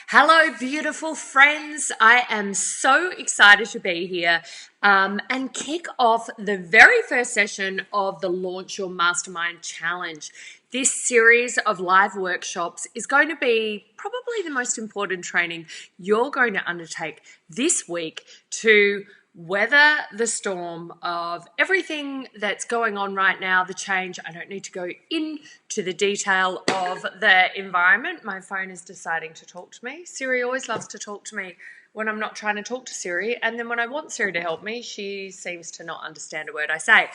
Hello, beautiful friends. I am so excited to be here and kick off the very first session of the Launch Your Mastermind Challenge. This series of live workshops is going to be probably the most important training you're going to undertake this week to weather the storm of everything that's going on right now, the change. I don't need to go into the detail of the environment. My phone is deciding to talk to me. Siri always loves to talk to me when I'm not trying to talk to Siri, and then when I want Siri to help me, she seems to not understand a word I say.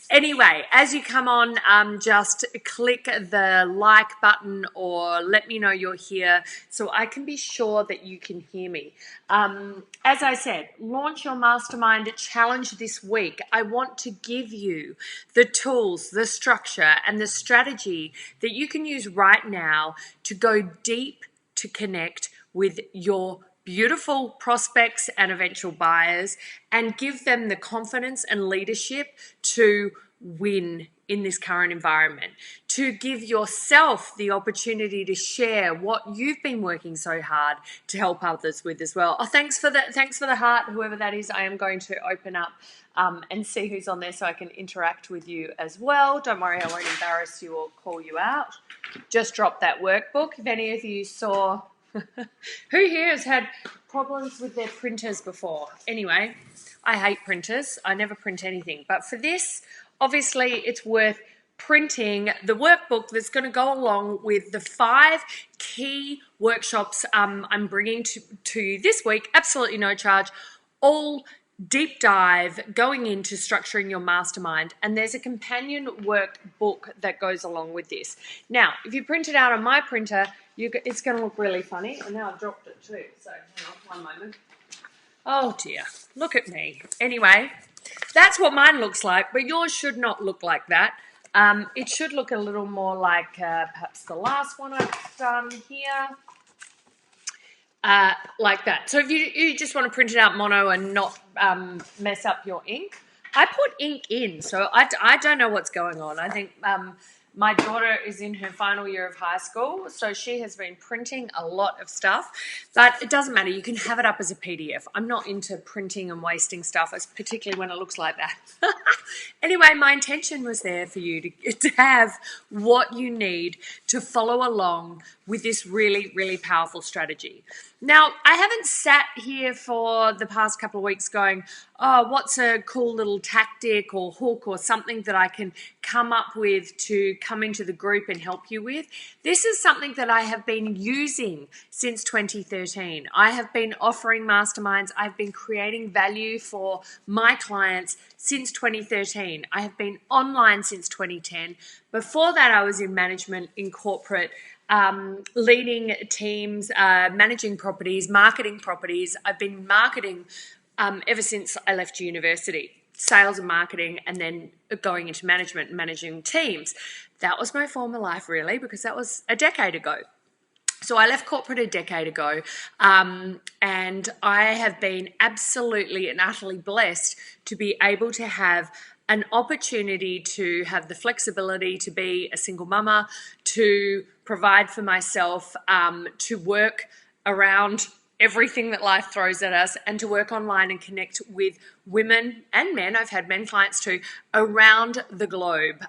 Anyway, as you come on, just click the like button or let me know you're here so I can be sure that you can hear me. As I said, Launch Your Mastermind Challenge this week. I want to give you the tools, the structure, and the strategy that you can use right now to go deep to connect with your beautiful prospects and eventual buyers and give them the confidence and leadership to win in this current environment, to give yourself the opportunity to share what you've been working so hard to help others with as well. Oh, thanks for the heart, whoever that is. I am going to open up and see who's on there so I can interact with you as well. Don't worry, I won't embarrass you or call you out. Just drop that workbook. If any of you saw who here has had problems with their printers before? Anyway, I hate printers. I never print anything. But for this, obviously, it's worth printing the workbook that's going to go along with the 5 key workshops I'm bringing to you this week, absolutely no charge, all deep dive going into structuring your mastermind, and there's a companion workbook that goes along with this. Now, if you print it out on my printer, it's going to look really funny, and now I've dropped it too, so hang on one moment. Oh dear, look at me. Anyway, that's what mine looks like, but yours should not look like that. It should look a little more like perhaps the last one I've done here. Like that. So if you just want to print it out mono and not mess up your ink, I put ink in, so I don't know what's going on. I think my daughter is in her final year of high school, so she has been printing a lot of stuff, but it doesn't matter. You can have it up as a PDF. I'm not into printing and wasting stuff, particularly when it looks like that. Anyway, my intention was there for you to have what you need to follow along with this really, really powerful strategy. Now, I haven't sat here for the past couple of weeks going, oh, what's a cool little tactic or hook or something that I can come up with to come into the group and help you with. This is something that I have been using since 2013. I have been offering masterminds. I've been creating value for my clients since 2013. I have been online since 2010. Before that, I was in management, in corporate, leading teams, managing properties, marketing properties. I've been marketing ever since I left university, sales and marketing, and then going into management and managing teams. That was my former life, really, because that was a decade ago. So I left corporate a decade ago, and I have been absolutely and utterly blessed to be able to have an opportunity to have the flexibility to be a single mama, to provide for myself, to work around everything that life throws at us, and to work online and connect with women and men, I've had men clients too, around the globe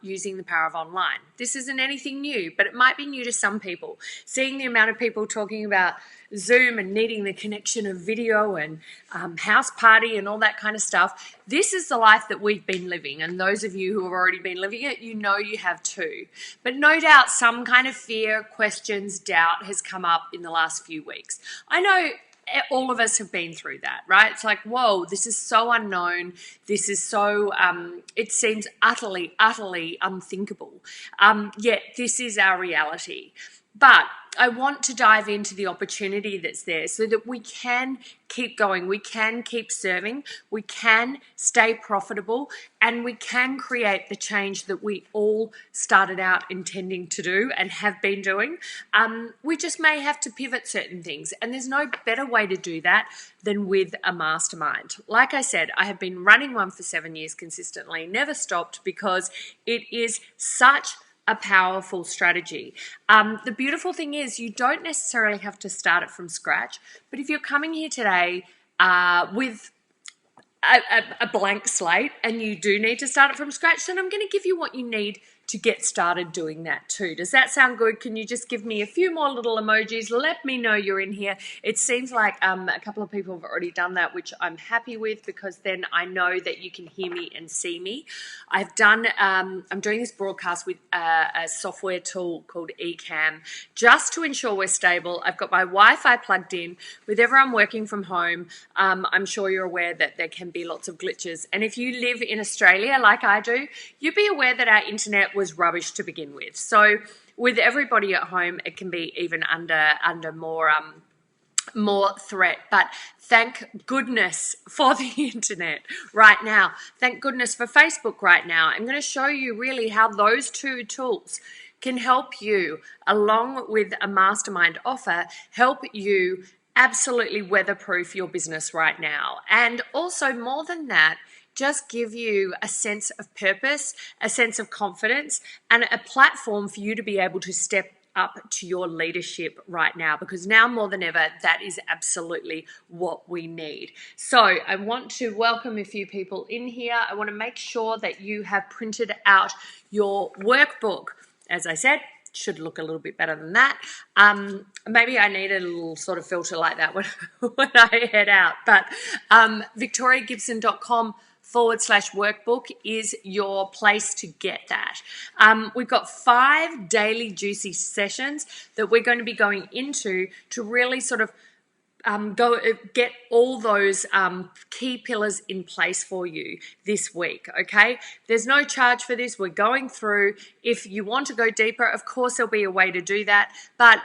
using the power of online. This isn't anything new, but it might be new to some people. Seeing the amount of people talking about Zoom and needing the connection of video and house party and all that kind of stuff, this is the life that we've been living. And those of you who have already been living it, you know you have too. But no doubt some kind of fear, questions, doubt has come up in the last few weeks. I know all of us have been through that, right? It's like, whoa, this is so unknown. This is so, it seems utterly, utterly unthinkable. Yet this is our reality. But I want to dive into the opportunity that's there so that we can keep going, we can keep serving, we can stay profitable, and we can create the change that we all started out intending to do and have been doing. We just may have to pivot certain things, and there's no better way to do that than with a mastermind. Like I said, I have been running one for 7 years consistently, never stopped, because it is such a powerful strategy. The beautiful thing is you don't necessarily have to start it from scratch, but if you're coming here today with a blank slate and you do need to start it from scratch, then I'm going to give you what you need to get started doing that too. Does that sound good? Can you just give me a few more little emojis? Let me know you're in here. It seems like a couple of people have already done that, which I'm happy with, because then I know that you can hear me and see me. I'm doing this broadcast with a software tool called Ecamm just to ensure we're stable. I've got my Wi-Fi plugged in. With everyone working from home, I'm sure you're aware that there can be lots of glitches. And if you live in Australia like I do, you'd be aware that our internet was rubbish to begin with. So with everybody at home, it can be even under more threat. But thank goodness for the internet right now. Thank goodness for Facebook right now. I'm going to show you really how those two tools can help you, along with a mastermind offer, help you absolutely weatherproof your business right now. And also, more than that, just give you a sense of purpose, a sense of confidence, and a platform for you to be able to step up to your leadership right now, because now more than ever, that is absolutely what we need. So I want to welcome a few people in here. I want to make sure that you have printed out your workbook. As I said, should look a little bit better than that. Maybe I need a little sort of filter like that when I head out. But victoriagibson.com/workbook is your place to get that. We've got 5 daily juicy sessions that we're going to be going into to really sort of get all those key pillars in place for you this week, okay? There's no charge for this. We're going through. If you want to go deeper, of course there'll be a way to do that. But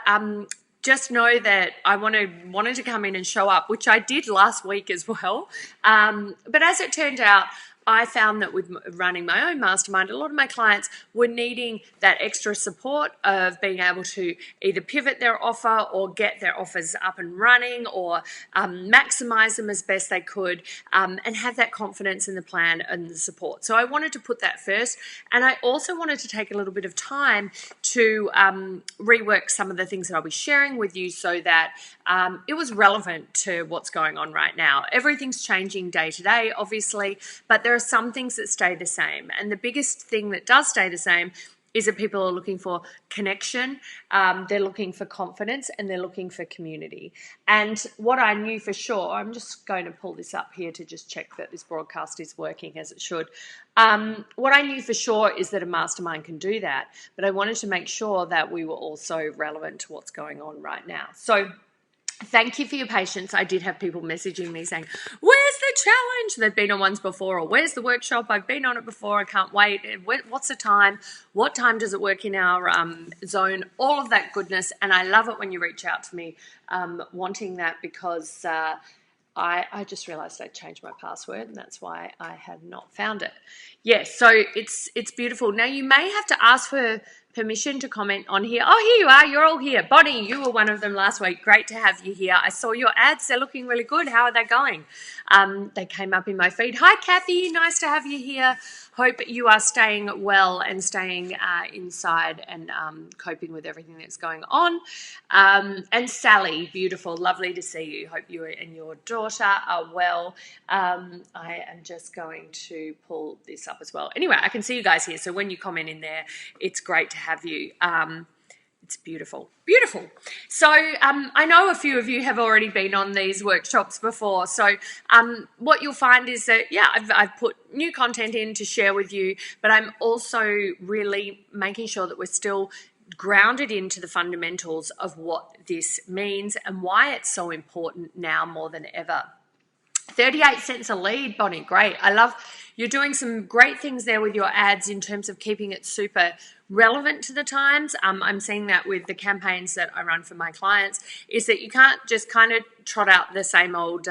just know that I wanted to come in and show up, which I did last week as well. But as it turned out, I found that with running my own mastermind, a lot of my clients were needing that extra support of being able to either pivot their offer or get their offers up and running, or maximize them as best they could, and have that confidence in the plan and the support. So I wanted to put that first. And I also wanted to take a little bit of time to rework some of the things that I'll be sharing with you so that it was relevant to what's going on right now. Everything's changing day to day, obviously, but there are some things that stay the same. And the biggest thing that does stay the same is that people are looking for connection, they're looking for confidence, and they're looking for community. And what I knew for sure, I'm just going to pull this up here to just check that this broadcast is working as it should. What I knew for sure is that a mastermind can do that, but I wanted to make sure that we were also relevant to what's going on right now. So thank you for your patience. I did have people messaging me saying, where's the challenge? They've been on ones before, or where's the workshop? I've been on it before. I can't wait. What's the time? What time does it work in our zone? All of that goodness. And I love it when you reach out to me wanting that, because I just realized I changed my password, and that's why I had not found it. Yes, so it's beautiful. Now, you may have to ask for permission to comment on here. Oh, here you are. You're all here. Bonnie, you were one of them last week. Great to have you here. I saw your ads. They're looking really good. How are they going? They came up in my feed. Hi, Kathy. Nice to have you here. Hope you are staying well and staying inside and coping with everything that's going on. And Sally, beautiful. Lovely to see you. Hope you and your daughter are well. I am just going to pull this up as well. Anyway, I can see you guys here. So when you comment in there, it's great to have you. It's beautiful. Beautiful. So I know a few of you have already been on these workshops before. So what you'll find is that, yeah, I've put new content in to share with you, but I'm also really making sure that we're still grounded into the fundamentals of what this means and why it's so important now more than ever. 38 cents a lead, Bonnie. Great. I love you're doing some great things there with your ads in terms of keeping it super relevant to the times. I'm seeing that with the campaigns that I run for my clients, is that you can't just kind of trot out the same old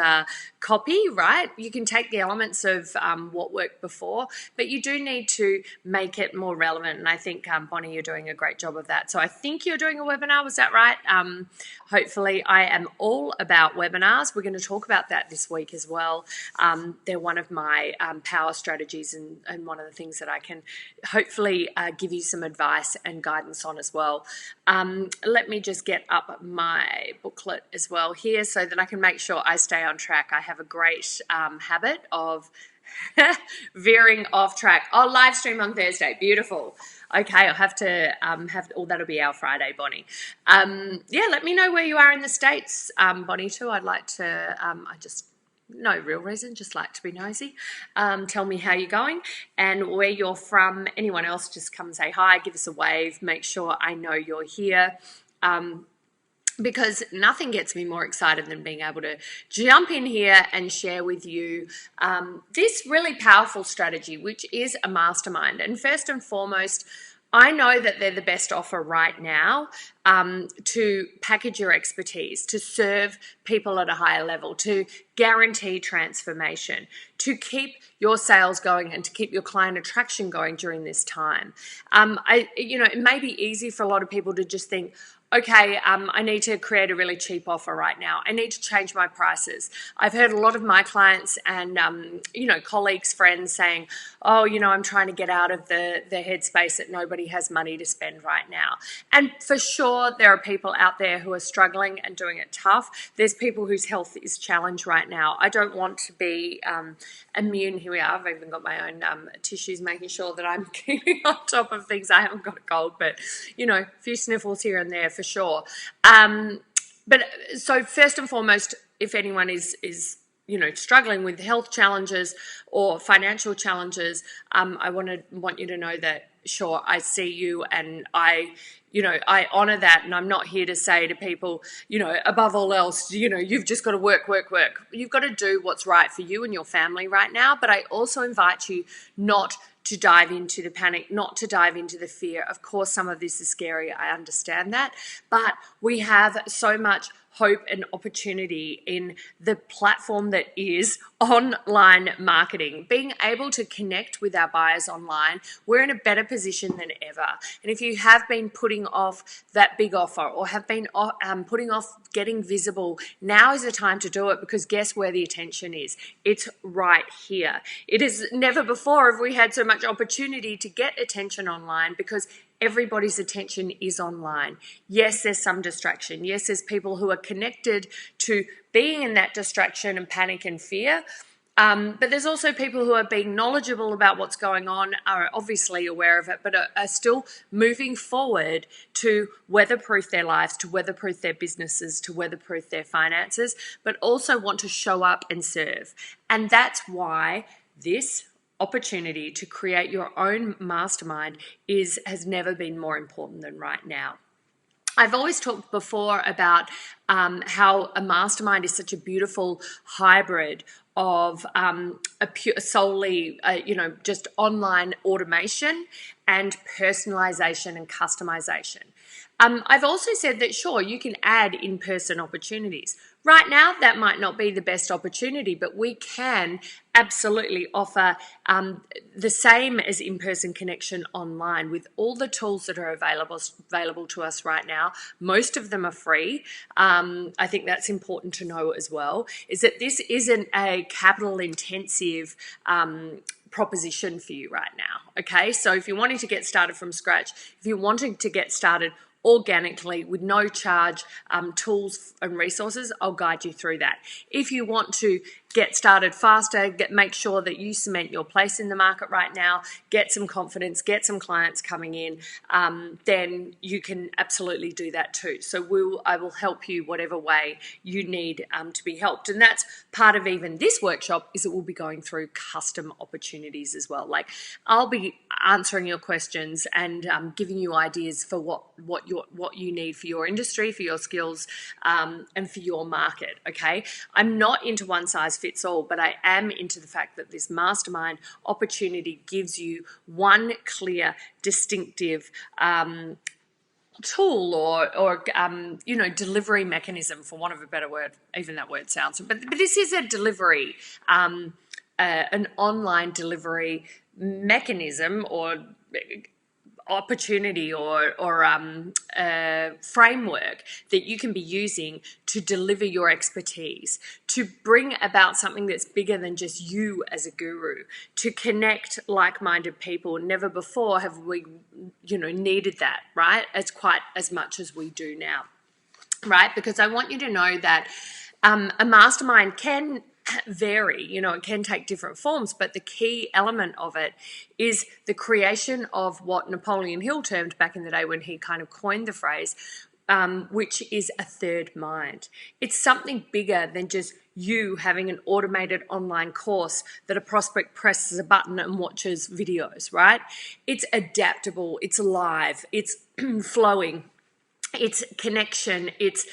copy, right? You can take the elements of what worked before, but you do need to make it more relevant. And I think, Bonnie, you're doing a great job of that. So I think you're doing a webinar. Was that right? Hopefully, I am all about webinars. We're going to talk about that this week as well. They're one of my power loss strategies, and one of the things that I can hopefully give you some advice and guidance on as well. Let me just get up my booklet as well here so that I can make sure I stay on track. I have a great habit of veering off track. Oh, live stream on Thursday. Beautiful. Okay, I'll have to that'll be our Friday, Bonnie. Yeah, let me know where you are in the States, Bonnie, too. I'd like to, no real reason, just like to be nosy. Tell me how you're going and where you're from. Anyone else, just come say hi, give us a wave, make sure I know you're here. Because nothing gets me more excited than being able to jump in here and share with you this really powerful strategy, which is a mastermind. And first and foremost, I know that they're the best offer right now to package your expertise, to serve people at a higher level, to guarantee transformation, to keep your sales going and to keep your client attraction going during this time. It may be easy for a lot of people to just think, okay, I need to create a really cheap offer right now. I need to change my prices. I've heard a lot of my clients and, colleagues, friends saying, oh, I'm trying to get out of the headspace that nobody has money to spend right now. And for sure, there are people out there who are struggling and doing it tough. There's people whose health is challenged right now. I don't want to be immune. Here we are. I've even got my own tissues, making sure that I'm keeping on top of things. I haven't got a cold, but, a few sniffles here and there for sure. But so first and foremost, if anyone is struggling with health challenges or financial challenges, I want you to know that, sure, I see you and I honor that, and I'm not here to say to people, above all else, you've just got to work. You've got to do what's right for you and your family right now. But I also invite you not to dive into the panic, not to dive into the fear. Of course, some of this is scary. I understand that. But we have so much hope and opportunity in the platform that is online marketing. Being able to connect with our buyers online, we're in a better position than ever. And if you have been putting off that big offer or have been putting off getting visible, now is the time to do it, because guess where the attention is? It's right here. It is never before have we had so much opportunity to get attention online, because everybody's attention is online. Yes, there's some distraction. Yes, there's people who are connected to being in that distraction and panic and fear. But there's also people who are being knowledgeable about what's going on, are obviously aware of it, but are still moving forward to weatherproof their lives, to weatherproof their businesses, to weatherproof their finances, but also want to show up and serve. And that's why this opportunity to create your own mastermind has never been more important than right now. I've always talked before about how a mastermind is such a beautiful hybrid of solely just online automation and personalization and customization. I've also said that, sure, you can add in-person opportunities. Right now, that might not be the best opportunity, but we can absolutely offer the same as in-person connection online with all the tools that are available to us right now. Most of them are free. I think that's important to know as well, is that this isn't a capital-intensive proposition for you right now, okay? So if you're wanting to get started from scratch, if you're wanting to get started organically with no charge tools and resources, I'll guide you through that. If you want to get started faster, make sure that you cement your place in the market right now, get some confidence, get some clients coming in, then you can absolutely do that too. So I will help you whatever way you need to be helped. And that's part of even this workshop, is that we'll be going through custom opportunities as well. Like, I'll be answering your questions and giving you ideas for what you need for your industry, for your skills, and for your market, okay? I'm not into one size fits all, but I am into the fact that this mastermind opportunity gives you one clear, distinctive tool or delivery mechanism, for want of a better word. Even that word sounds, but this is a delivery, an online delivery mechanism, or opportunity or framework that you can be using to deliver your expertise, to bring about something that's bigger than just you as a guru, to connect like-minded people. Never before have we, needed that, right? As quite as much as we do now, right? Because I want you to know that a mastermind can vary, it can take different forms, but the key element of it is the creation of what Napoleon Hill termed back in the day when he kind of coined the phrase, which is a third mind. It's something bigger than just you having an automated online course that a prospect presses a button and watches videos, right? It's adaptable, it's live, it's flowing. It's connection, it's,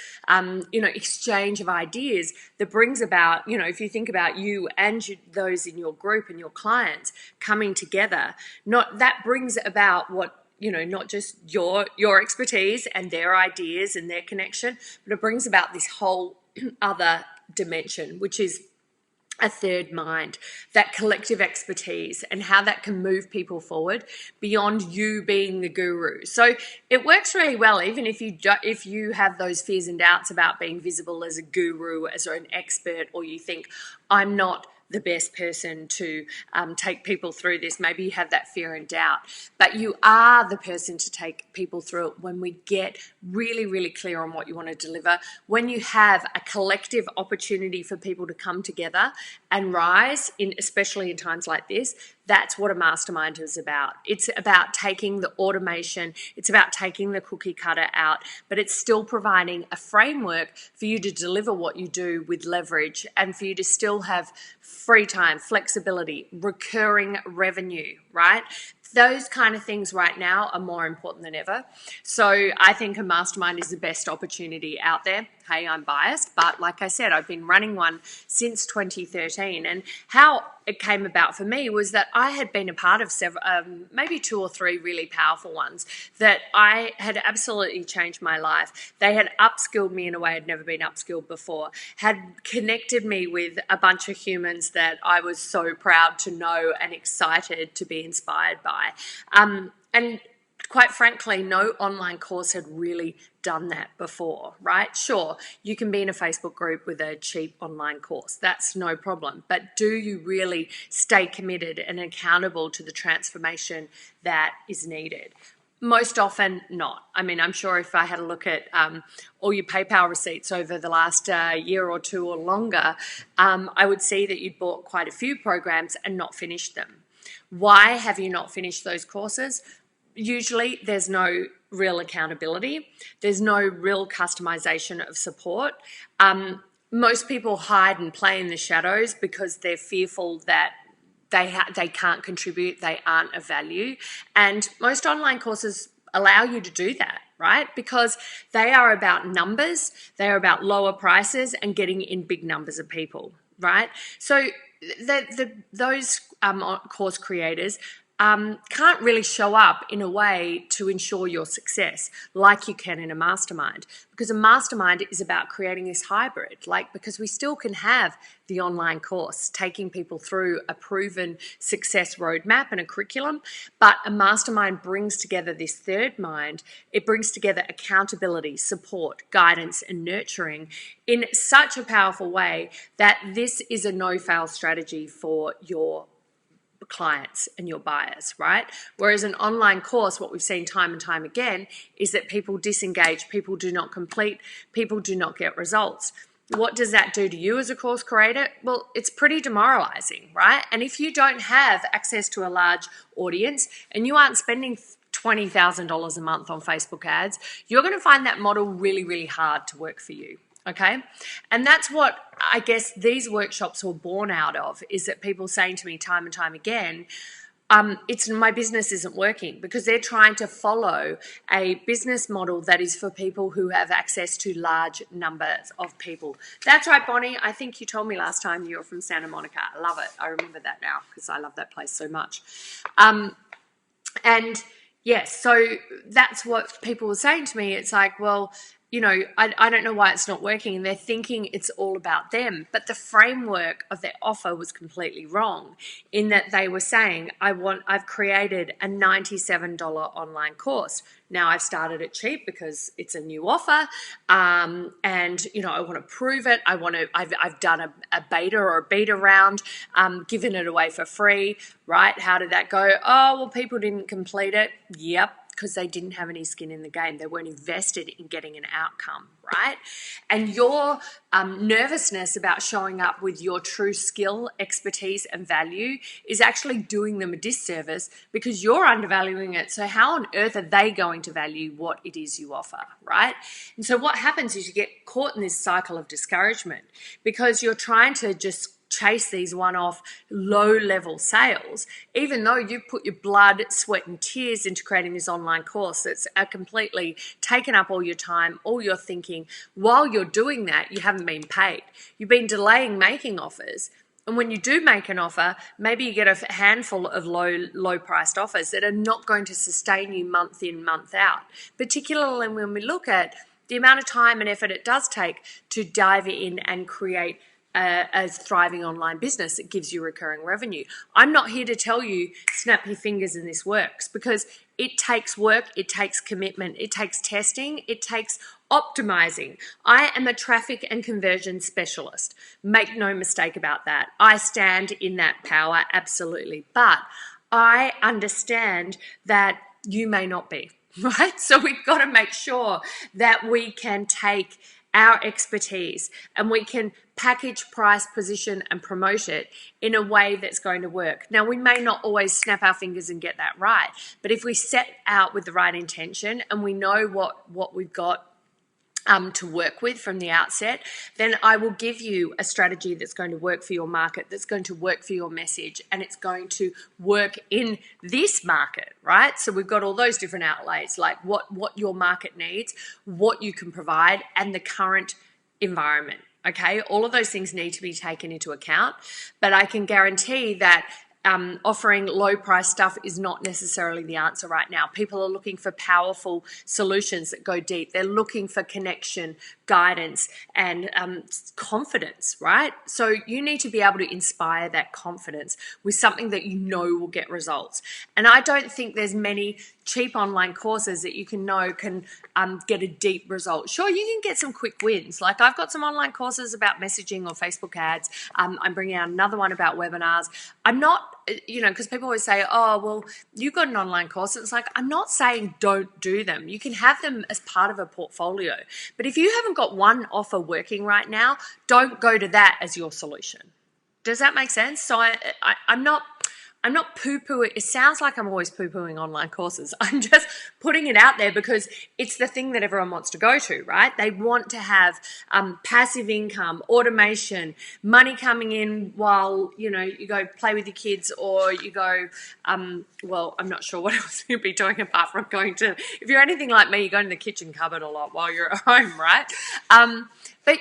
exchange of ideas that brings about, if you think about you and those in your group and your clients coming together, that brings about what, not just your expertise and their ideas and their connection, but it brings about this whole other dimension, which is a third mind, that collective expertise and how that can move people forward beyond you being the guru. So it works really well, even if you have those fears and doubts about being visible as a guru, as an expert, or you think I'm not the best person to take people through this. Maybe you have that fear and doubt, but you are the person to take people through it when we get really, really clear on what you want to deliver, when you have a collective opportunity for people to come together and rise, especially in times like this. That's what a mastermind is about. It's about taking the automation, it's about taking the cookie cutter out, but it's still providing a framework for you to deliver what you do with leverage and for you to still have free time, flexibility, recurring revenue, right? Those kind of things right now are more important than ever. So I think a mastermind is the best opportunity out there. Hey, I'm biased, but like I said, I've been running one since 2013. And how it came about for me was that I had been a part of several, maybe 2 or 3 really powerful ones that I had absolutely changed my life. They had upskilled me in a way I'd never been upskilled before, had connected me with a bunch of humans that I was so proud to know and excited to be inspired by. And quite frankly, no online course had really done that before, right? Sure, you can be in a Facebook group with a cheap online course. That's no problem. But do you really stay committed and accountable to the transformation that is needed? Most often not. I mean, I'm sure if I had a look at all your PayPal receipts over the last year or 2 or longer, I would see that you'd bought quite a few programs and not finished them. Why have you not finished those courses? Usually there's no real accountability. There's no real customization of support. Most people hide and play in the shadows because they're fearful that they can't contribute, they aren't of value. And most online courses allow you to do that, right? Because they are about numbers, they are about lower prices and getting in big numbers of people, right? So those course creators can't really show up in a way to ensure your success like you can in a mastermind, because a mastermind is about creating this hybrid, because we still can have the online course taking people through a proven success roadmap and a curriculum, but a mastermind brings together this third mind. It brings together accountability, support, guidance, and nurturing in such a powerful way that this is a no-fail strategy for your clients and your buyers, right? Whereas an online course, what we've seen time and time again, is that people disengage, people do not complete, people do not get results. What does that do to you as a course creator? Well, it's pretty demoralizing, right? And if you don't have access to a large audience and you aren't spending $20,000 a month on Facebook ads, you're going to find that model really, really hard to work for you. Okay. And that's what I guess these workshops were born out of, is that people saying to me time and time again, my business isn't working, because they're trying to follow a business model that is for people who have access to large numbers of people. That's right, Bonnie. I think you told me last time you were from Santa Monica. I love it. I remember that now because I love that place so much. And yes, so that's what people were saying to me. It's like, well, I don't know why it's not working, and they're thinking it's all about them. But the framework of their offer was completely wrong, in that they were saying, I've created a $97 online course. Now I've started it cheap because it's a new offer, and I want to prove it. I've done a beta or a beta round, given it away for free, right? How did that go? Oh, well, people didn't complete it. Yep, because they didn't have any skin in the game. They weren't invested in getting an outcome, right? And your nervousness about showing up with your true skill, expertise, and value is actually doing them a disservice, because you're undervaluing it. So how on earth are they going to value what it is you offer, right? And so what happens is you get caught in this cycle of discouragement, because you're trying to just chase these one-off low-level sales, even though you've put your blood, sweat, and tears into creating this online course that's completely taken up all your time, all your thinking. While you're doing that, you haven't been paid. You've been delaying making offers. And when you do make an offer, maybe you get a handful of low-priced offers that are not going to sustain you month in, month out, particularly when we look at the amount of time and effort it does take to dive in and create a thriving online business that gives you recurring revenue. I'm not here to tell you snap your fingers and this works, because it takes work, it takes commitment, it takes testing, it takes optimizing. I am a traffic and conversion specialist. Make no mistake about that. I stand in that power, absolutely. But I understand that you may not be, right? So we've got to make sure that we can take our expertise and we can package, price, position, and promote it in a way that's going to work. Now, we may not always snap our fingers and get that right, but if we set out with the right intention and we know what we've got to work with from the outset, then I will give you a strategy that's going to work for your market, that's going to work for your message, and it's going to work in this market, right? So we've got all those different outlays, like what your market needs, what you can provide, and the current environment. Okay, all of those things need to be taken into account, but I can guarantee that offering low price stuff is not necessarily the answer right now. People are looking for powerful solutions that go deep. They're looking for connection, guidance, and confidence, right? So you need to be able to inspire that confidence with something that you know will get results. And I don't think there's many cheap online courses that you can get a deep result. Sure, you can get some quick wins. Like I've got some online courses about messaging or Facebook ads. I'm bringing out another one about webinars. I'm not, because people always say, oh, well, you've got an online course. It's like, I'm not saying don't do them. You can have them as part of a portfolio. But if you haven't got one offer working right now, don't go to that as your solution. Does that make sense? So I'm not poo-pooing. It sounds like I'm always poo-pooing online courses. I'm just putting it out there because it's the thing that everyone wants to go to, right? They want to have passive income, automation, money coming in while, you go play with your kids, or you go, well, I'm not sure what else you'd be doing apart from going to, if you're anything like me, you go to the kitchen cupboard a lot while you're at home, right? But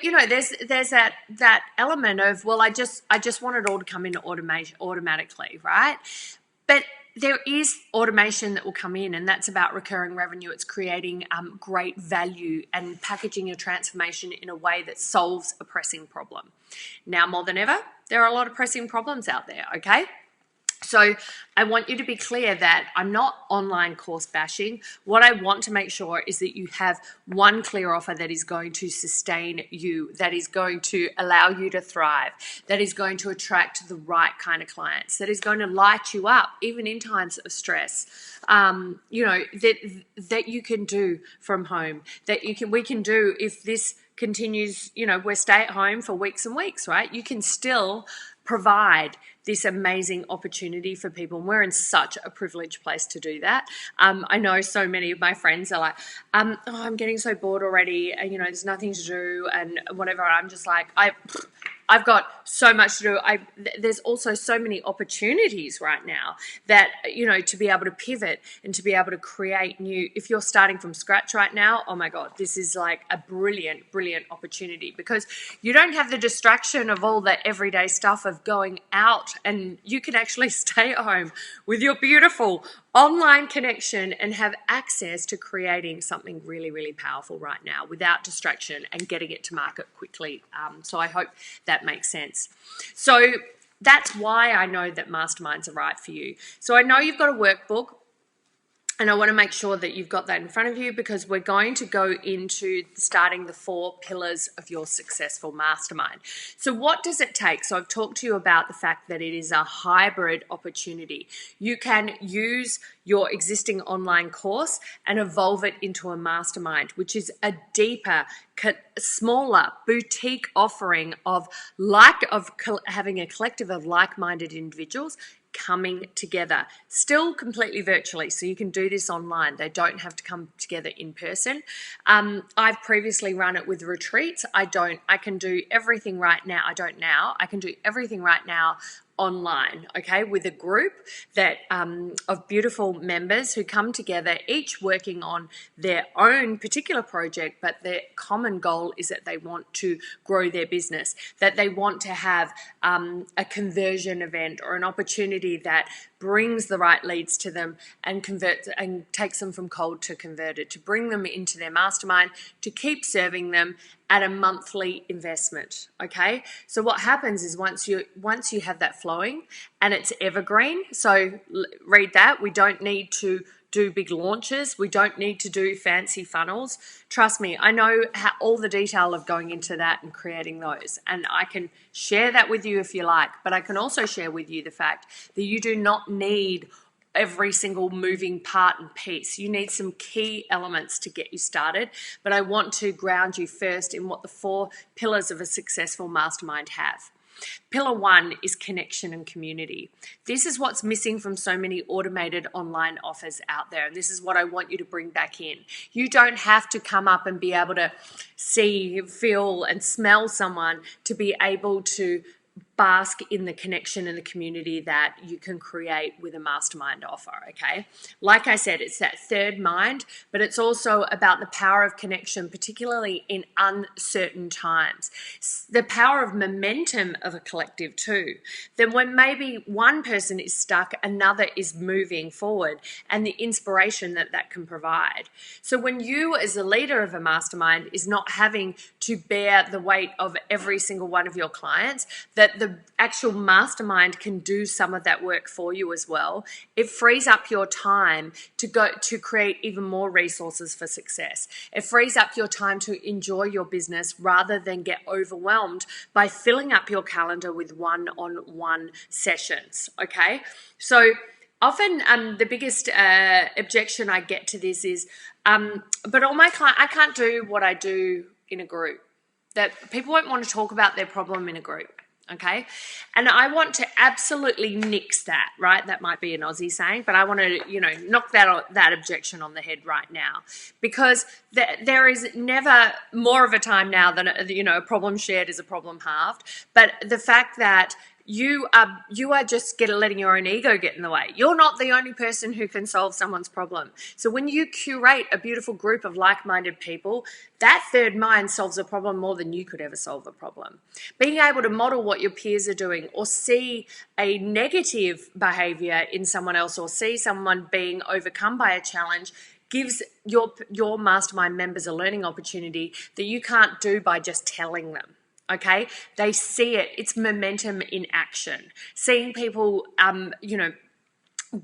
there's that element of, well, I just want it all to come in automatically, right? But there is automation that will come in, and that's about recurring revenue. It's creating great value and packaging your transformation in a way that solves a pressing problem. Now, more than ever, there are a lot of pressing problems out there, okay? So I want you to be clear that I'm not online course bashing. What I want to make sure is that you have one clear offer that is going to sustain you, that is going to allow you to thrive, that is going to attract the right kind of clients, that is going to light you up even in times of stress, that you can do from home, we can do if this continues, we're stay at home for weeks and weeks, right? You can still provide this amazing opportunity for people. And we're in such a privileged place to do that. I know so many of my friends are like, I'm getting so bored already. And, there's nothing to do and whatever. I'm just like, I've got so much to do. There's also so many opportunities right now that, to be able to pivot and to be able to create new, if you're starting from scratch right now, oh my God, this is like a brilliant, brilliant opportunity, because you don't have the distraction of all the everyday stuff of going out, and you can actually stay at home with your beautiful online connection and have access to creating something really, really powerful right now without distraction and getting it to market quickly. So I hope that makes sense. So that's why I know that masterminds are right for you. So I know you've got a workbook, and I want to make sure that you've got that in front of you, because we're going to go into starting the 4 pillars of your successful mastermind. So what does it take? So I've talked to you about the fact that it is a hybrid opportunity. You can use your existing online course and evolve it into a mastermind, which is a deeper, smaller boutique offering of having a collective of like-minded individuals coming together, still completely virtually, so you can do this online. They don't have to come together in person. I've previously run it with retreats. I can do everything right now. I can do everything right now online, okay, with a group that of beautiful members who come together, each working on their own particular project, but their common goal is that they want to grow their business, that they want to have a conversion event or an opportunity that brings the right leads to them and converts and takes them from cold to converted, to bring them into their mastermind, to keep serving them at a monthly investment. Okay, so what happens is once you have that flowing and it's evergreen, so read that, we don't need to do big launches, we don't need to do fancy funnels. Trust me, I know all the detail of going into that and creating those, and I can share that with you if you like, but I can also share with you the fact that you do not need every single moving part and piece. You need some key elements to get you started, but I want to ground you first in what the 4 pillars of a successful mastermind have. Pillar 1 is connection and community. This is what's missing from so many automated online offers out there, and this is what I want you to bring back in. You don't have to come up and be able to see, feel, and smell someone to be able to bask in the connection and the community that you can create with a mastermind offer, okay? Like I said, it's that third mind, but it's also about the power of connection, particularly in uncertain times. The power of momentum of a collective too. Then when maybe one person is stuck, another is moving forward, and the inspiration that that can provide. So when you as a leader of a mastermind is not having to bear the weight of every single one of your clients, that the actual mastermind can do some of that work for you as well. It frees up your time to create even more resources for success. It frees up your time to enjoy your business rather than get overwhelmed by filling up your calendar with one-on-one sessions, okay? So often the biggest objection I get to this is, but all my clients, I can't do what I do in a group. That people won't want to talk about their problem in a group. Okay, and I want to absolutely nix that, right? That might be an Aussie saying, but I want to, knock that objection on the head right now, because there is never more of a time now than a problem shared is a problem halved. But the fact that you are just letting your own ego get in the way. You're not the only person who can solve someone's problem. So when you curate a beautiful group of like-minded people, that third mind solves a problem more than you could ever solve a problem. Being able to model what your peers are doing, or see a negative behavior in someone else, or see someone being overcome by a challenge, gives your mastermind members a learning opportunity that you can't do by just telling them. Okay, they see it. It's momentum in action. Seeing people,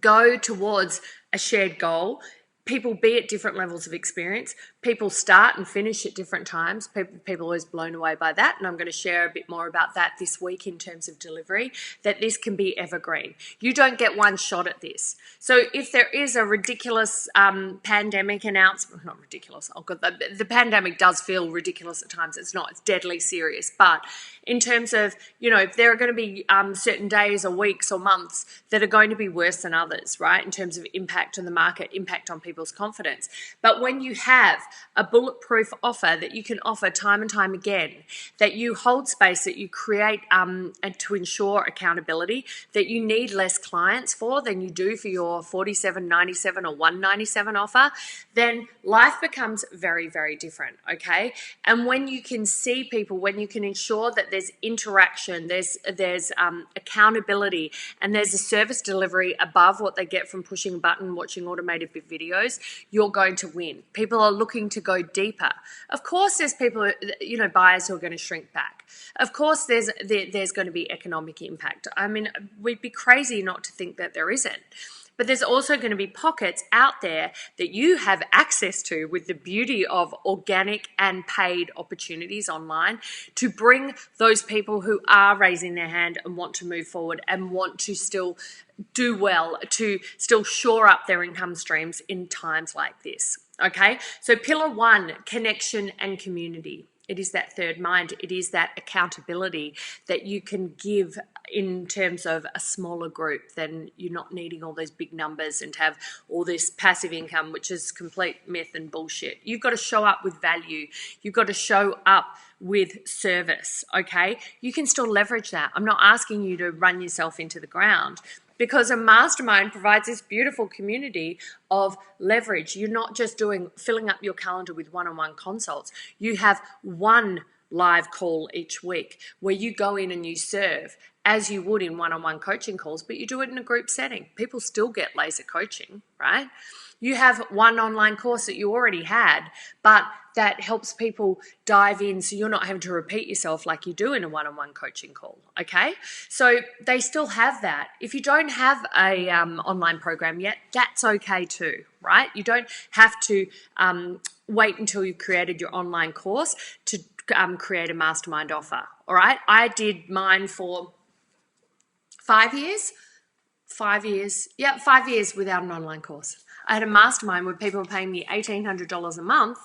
go towards a shared goal. People be at different levels of experience. People start and finish at different times. People are always blown away by that, and I'm going to share a bit more about that this week in terms of delivery, that this can be evergreen. You don't get one shot at this. So if there is a ridiculous pandemic announcement, not ridiculous, the pandemic does feel ridiculous at times. It's not. It's deadly serious. But in terms of, if there are going to be certain days or weeks or months that are going to be worse than others, right, in terms of impact on the market, impact on people's confidence. But when you have a bulletproof offer that you can offer time and time again, that you hold space, that you create and to ensure accountability, that you need less clients for than you do for your $47.97 or $197 offer, then life becomes very, very different, okay? And when you can see people, when you can ensure that there's interaction, there's accountability, and there's a service delivery above what they get from pushing a button, watching automated videos, you're going to win. People are looking to go deeper. Of course, there's people, buyers who are going to shrink back. Of course, there's going to be economic impact. I mean, we'd be crazy not to think that there isn't. But there's also going to be pockets out there that you have access to with the beauty of organic and paid opportunities online to bring those people who are raising their hand and want to move forward and want to still do well, to still shore up their income streams in times like this. Okay, so pillar 1, connection and community. It is that third mind. It is that accountability that you can give in terms of a smaller group. Then you're not needing all those big numbers and to have all this passive income, which is complete myth and bullshit. You've got to show up with value. You've got to show up with service, okay? You can still leverage that. I'm not asking you to run yourself into the ground, because a mastermind provides this beautiful community of leverage. You're not just filling up your calendar with one-on-one consults. You have one live call each week where you go in and you serve as you would in one-on-one coaching calls, but you do it in a group setting. People still get laser coaching, right? You have one online course that you already had, but that helps people dive in so you're not having to repeat yourself like you do in a one-on-one coaching call, okay? So they still have that. If you don't have a online program yet, that's okay too, right? You don't have to wait until you've created your online course to create a mastermind offer, all right? I did mine for 5 years. 5 years. Yeah, 5 years without an online course. I had a mastermind where people were paying me $1,800 a month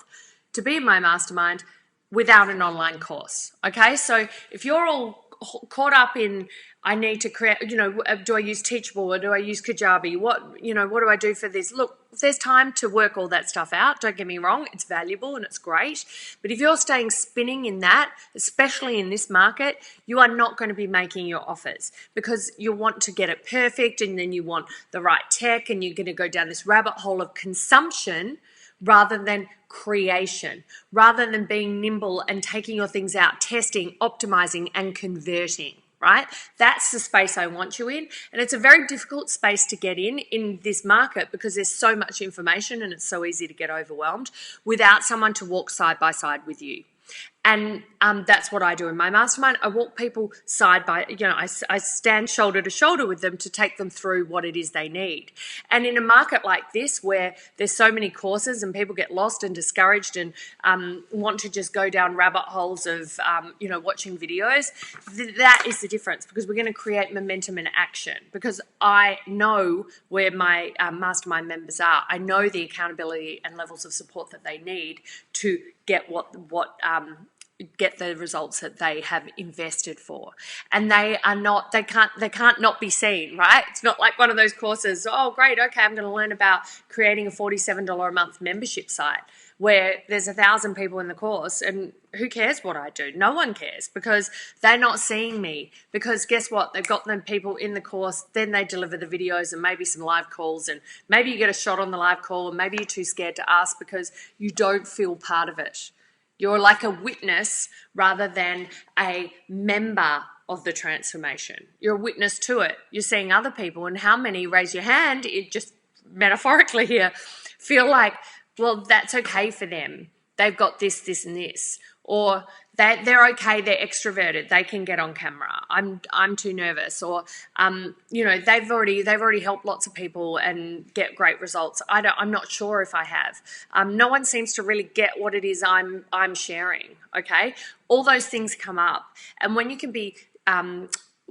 to be in my mastermind without an online course. Okay, so if you're all caught up in, I need to create, do I use Teachable or do I use Kajabi? What do I do for this? Look, there's time to work all that stuff out. Don't get me wrong, it's valuable and it's great. But if you're staying spinning in that, especially in this market, you are not going to be making your offers because you want to get it perfect and then you want the right tech and you're going to go down this rabbit hole of consumption rather than creation, rather than being nimble and taking your things out, testing, optimizing, and converting, right? That's the space I want you in. And it's a very difficult space to get in this market because there's so much information and it's so easy to get overwhelmed without someone to walk side by side with you. And that's what I do in my mastermind. I walk people side by, I stand shoulder to shoulder with them to take them through what it is they need. And in a market like this, where there's so many courses and people get lost and discouraged and want to just go down rabbit holes of, watching videos, that is the difference, because we're going to create momentum and action, because I know where my mastermind members are. I know the accountability and levels of support that they need to get get the results that they have invested for. And they can't not be seen, right? It's not like one of those courses, oh great, okay, I'm going to learn about creating a $47 a month membership site where there's 1,000 people in the course and who cares what I do? No one cares, because they're not seeing me, because guess what? They've got them people in the course, then they deliver the videos and maybe some live calls, and maybe you get a shot on the live call and maybe you're too scared to ask because you don't feel part of it. You're like a witness rather than a member of the transformation. You're a witness to it. You're seeing other people, and how many, raise your hand, it just metaphorically here, feel like, well, that's okay for them. They've got this, this, and this. Or they're okay, they're extroverted, they can get on camera. I'm too nervous. Or they've already helped lots of people and get great results. I'm not sure if I have. No one seems to really get what it is I'm sharing. Okay, all those things come up, and when you can be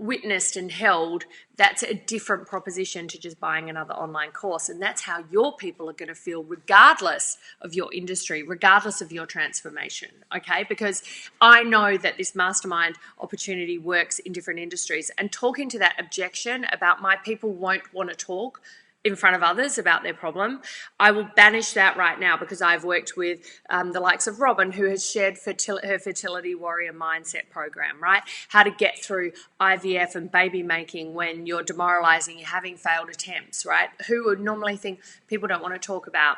witnessed and held, that's a different proposition to just buying another online course. And that's how your people are going to feel regardless of your industry, regardless of your transformation, okay? Because I know that this mastermind opportunity works in different industries, and talking to that objection about my people won't want to talk in front of others about their problem. I will banish that right now because I've worked with the likes of Robin, who has shared her Fertility Warrior Mindset program, right? How to get through IVF and baby making when you're demoralizing, you're having failed attempts, right? Who would normally think people don't want to talk about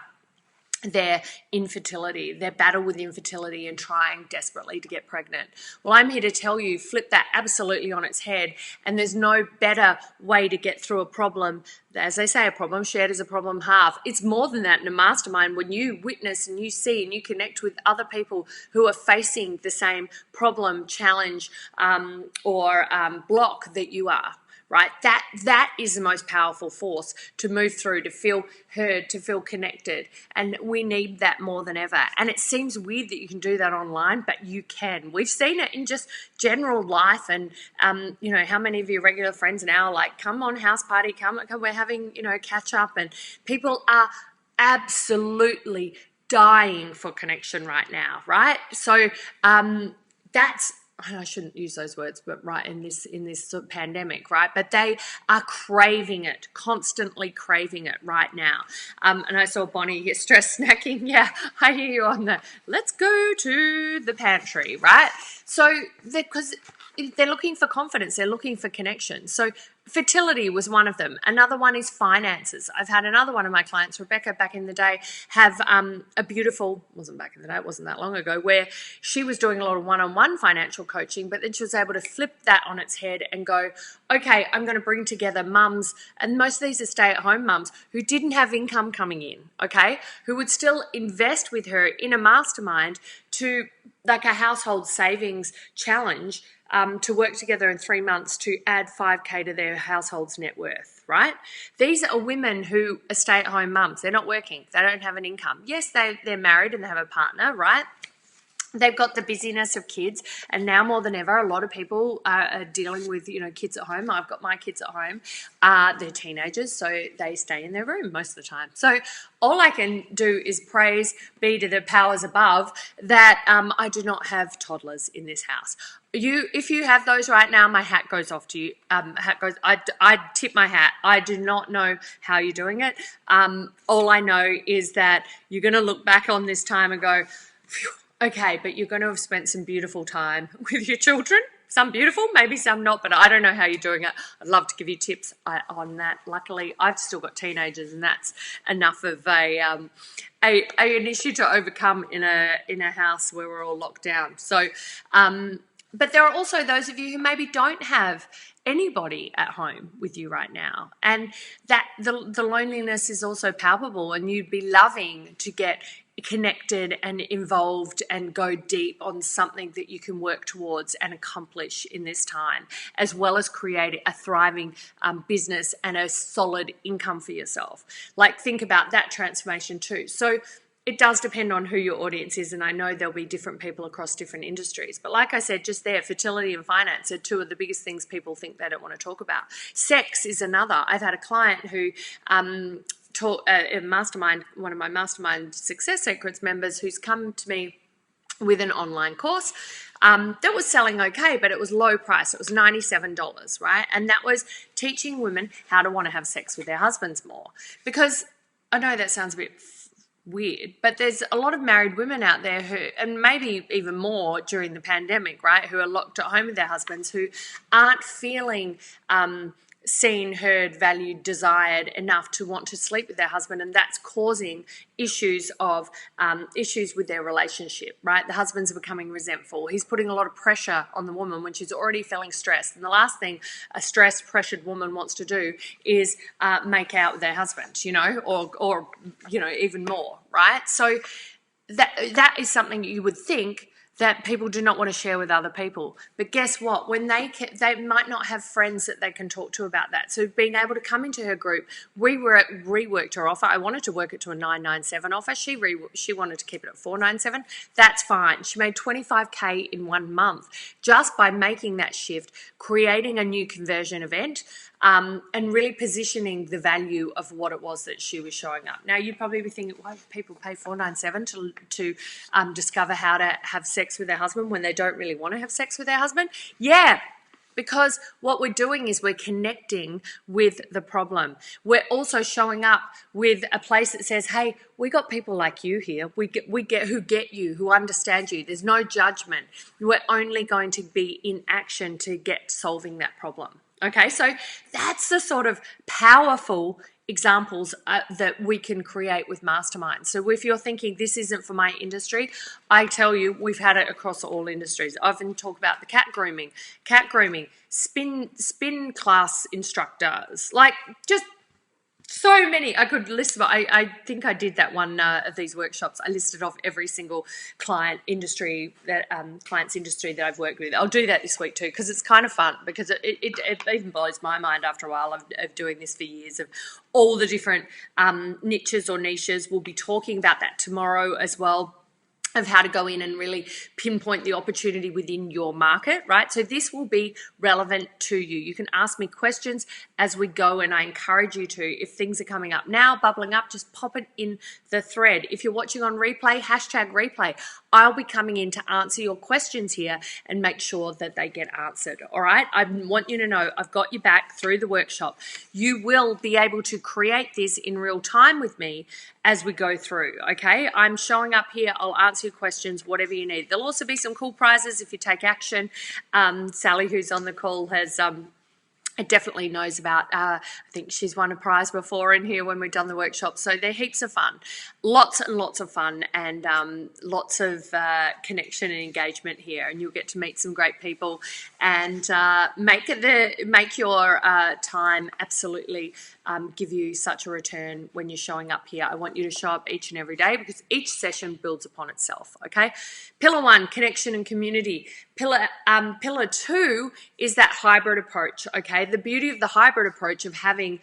their infertility, their battle with infertility and trying desperately to get pregnant. Well, I'm here to tell you, flip that absolutely on its head, and there's no better way to get through a problem. As they say, a problem shared is a problem halved. It's more than that in a mastermind. When you witness and you see and you connect with other people who are facing the same problem, challenge, or block that you are, right? That is the most powerful force to move through, to feel heard, to feel connected. And we need that more than ever. And it seems weird that you can do that online, but you can. We've seen it in just general life. And, how many of your regular friends now are like, come on, house party, come, we're having, catch up. And people are absolutely dying for connection right now, right? So that's, I shouldn't use those words, but right in this sort of pandemic, right? But they are craving it, constantly craving it right now. And I saw Bonnie here stress snacking. Yeah, I hear you on that. Let's go to the pantry, right? So because they're looking for confidence, they're looking for connection. So fertility was one of them. Another one is finances. I've had another one of my clients, Rebecca, back in the day, have a beautiful, wasn't back in the day, it wasn't that long ago, where she was doing a lot of one-on-one financial coaching, but then she was able to flip that on its head and go, okay, I'm going to bring together mums, and most of these are stay-at-home mums who didn't have income coming in, okay, who would still invest with her in a mastermind to like a household savings challenge, to work together in 3 months to add 5K to their household's net worth, right? These are women who are stay-at-home mums. They're not working. They don't have an income. Yes, they're married and they have a partner, right? They've got the busyness of kids, and now more than ever, a lot of people are dealing with, kids at home. I've got my kids at home. They're teenagers, so they stay in their room most of the time. So all I can do is praise be to the powers above that I do not have toddlers in this house. If you have those right now, my hat goes off to you. I tip my hat. I do not know how you're doing it. All I know is that you're going to look back on this time and go, phew. Okay, but you're going to have spent some beautiful time with your children. Some beautiful, maybe some not, but I don't know how you're doing it. I'd love to give you tips on that. Luckily, I've still got teenagers, and that's enough of an issue to overcome in a house where we're all locked down. So, but there are also those of you who maybe don't have anybody at home with you right now, and that the loneliness is also palpable, and you'd be loving to get connected and involved and go deep on something that you can work towards and accomplish in this time, as well as create a thriving business and a solid income for yourself. Like, think about that transformation too. So it does depend on who your audience is, and I know there'll be different people across different industries. But like I said, just there, fertility and finance are two of the biggest things people think they don't want to talk about. Sex is another. I've had a client who one of my Mastermind Success Secrets members, who's come to me with an online course that was selling okay, but it was low price. It was $97, right? And that was teaching women how to want to have sex with their husbands more. Because I know that sounds a bit weird, but there's a lot of married women out there who, and maybe even more during the pandemic, right, who are locked at home with their husbands, who aren't feeling seen, heard, valued, desired enough to want to sleep with their husband, and that's causing issues with their relationship, right? The husbands are becoming resentful. He's putting a lot of pressure on the woman when she's already feeling stressed, and the last thing a stressed, pressured woman wants to do is make out with their husband, or even more, right? So that is something you would think that people do not want to share with other people. But guess what? When they might not have friends that they can talk to about that. So being able to come into her group, we reworked her offer. I wanted to work it to a $997 offer. She wanted to keep it at $497. That's fine. She made $25K in 1 month just by making that shift, creating a new conversion event, and really positioning the value of what it was that she was showing up. Now, you'd probably be thinking, why would people pay $497 to discover how to have sex with their husband when they don't really want to have sex with their husband? Yeah, Because what we're doing is we're connecting with the problem. We're also showing up with a place that says, hey, we got people like you here. We get who get you, who understand you. There's no judgment. We're only going to be in action to get solving that problem. Okay, so that's the sort of powerful examples that we can create with Mastermind. So if you're thinking this isn't for my industry, I tell you, we've had it across all industries. I often talk about the cat grooming, spin class instructors, like just so many. I could list them. I think I did that one of these workshops. I listed off every single client's industry that I've worked with. I'll do that this week too, because it's kind of fun, because it even blows my mind after a while of doing this for years, of all the different niches or niches. We'll be talking about that tomorrow as well, of how to go in and really pinpoint the opportunity within your market, right? So this will be relevant to you. You can ask me questions as we go, and I encourage you to. If things are coming up now, bubbling up, just pop it in the thread. If you're watching on replay, #replay. I'll be coming in to answer your questions here and make sure that they get answered, all right? I want you to know I've got your back through the workshop. You will be able to create this in real time with me as we go through, okay? I'm showing up here. I'll answer your questions, whatever you need. There'll also be some cool prizes if you take action. Sally, who's on the call, has it definitely knows about, I think she's won a prize before in here when we've done the workshop. So they're heaps of fun, lots and lots of fun, and lots of connection and engagement here. And you'll get to meet some great people and make your time absolutely give you such a return when you're showing up here. I want you to show up each and every day, because each session builds upon itself, okay? Pillar 1, connection and community. Pillar 2 is that hybrid approach, okay? The beauty of the hybrid approach of having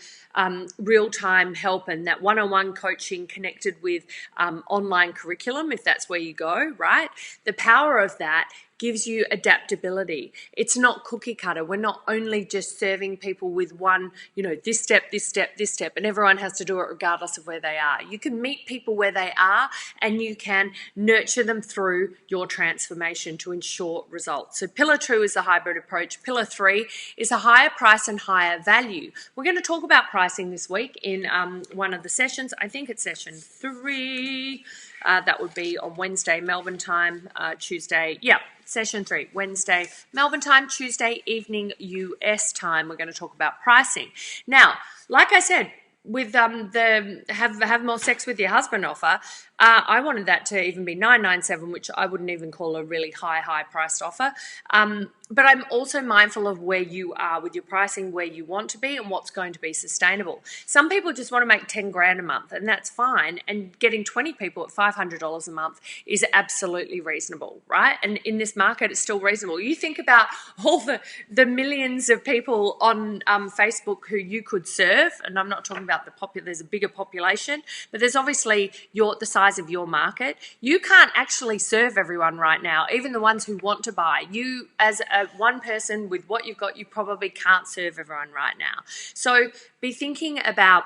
real-time help and that one-on-one coaching connected with online curriculum, if that's where you go, right? The power of that gives you adaptability. It's not cookie cutter. We're not only just serving people with one, this step, this step, this step, and everyone has to do it regardless of where they are. You can meet people where they are, and you can nurture them through your transformation to ensure results. So pillar 2 is the hybrid approach. Pillar 3 is a higher price and higher value. We're going to talk about pricing this week in one of the sessions. I think it's session 3. That would be on Wednesday, Melbourne time, Tuesday. Yeah, session 3, Wednesday, Melbourne time, Tuesday evening, US time. We're going to talk about pricing. Now, like I said, with the have more sex with your husband offer, I wanted that to even be $997, which I wouldn't even call a really high priced offer. But I'm also mindful of where you are with your pricing, where you want to be, and what's going to be sustainable. Some people just want to make 10 grand a month, and that's fine. And getting 20 people at $500 a month is absolutely reasonable, right? And in this market, it's still reasonable. You think about all the millions of people on Facebook who you could serve, and I'm not talking about there's a bigger population, but there's obviously the size of your market. You can't actually serve everyone right now, even the ones who want to buy. You, as one person with what you've got, you probably can't serve everyone right now. So be thinking about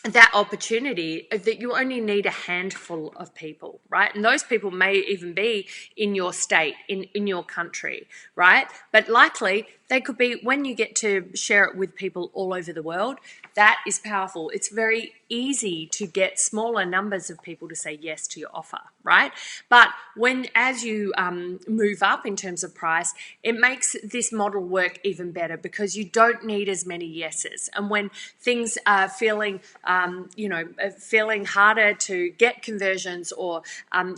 that opportunity that you only need a handful of people, right? And those people may even be in your state, in your country, right? But likely they could be, when you get to share it with people all over the world, that is powerful. It's very easy to get smaller numbers of people to say yes to your offer, right? But as you move up in terms of price, it makes this model work even better, because you don't need as many yeses. And when things are feeling harder to get conversions, or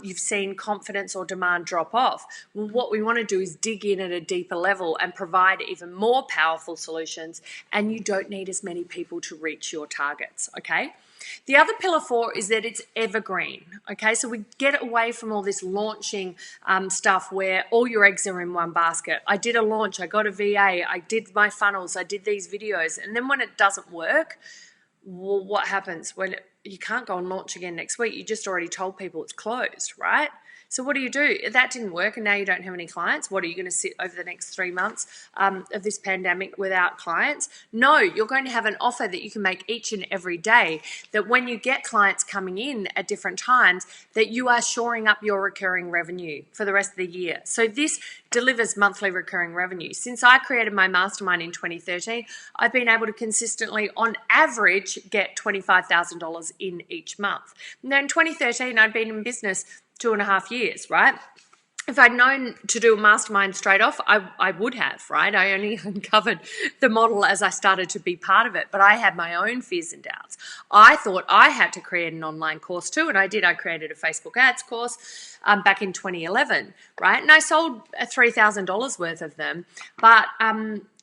you've seen confidence or demand drop off, well, what we want to do is dig in at a deeper level and provide even more powerful solutions, and you don't need as many people to reach your targets, okay? The other pillar 4 is that it's evergreen, okay? So we get away from all this launching stuff where all your eggs are in one basket. I did a launch, I got a VA, I did my funnels, I did these videos, and then when it doesn't work, well, what happens? When you can't go and launch again next week, you just already told people it's closed, right? So what do you do? That didn't work and now you don't have any clients. What, are you going to sit over the next 3 months of this pandemic without clients? No, you're going to have an offer that you can make each and every day, that when you get clients coming in at different times, that you are shoring up your recurring revenue for the rest of the year. So this delivers monthly recurring revenue. Since I created my mastermind in 2013, I've been able to consistently, on average, get $25,000 in each month. Now in 2013, I'd been in business 2.5 years, right? If I'd known to do a mastermind straight off, I would have, right? I only uncovered the model as I started to be part of it, but I had my own fears and doubts. I thought I had to create an online course too, and I did. I created a Facebook ads course back in 2011, right? And I sold $3,000 worth of them, but,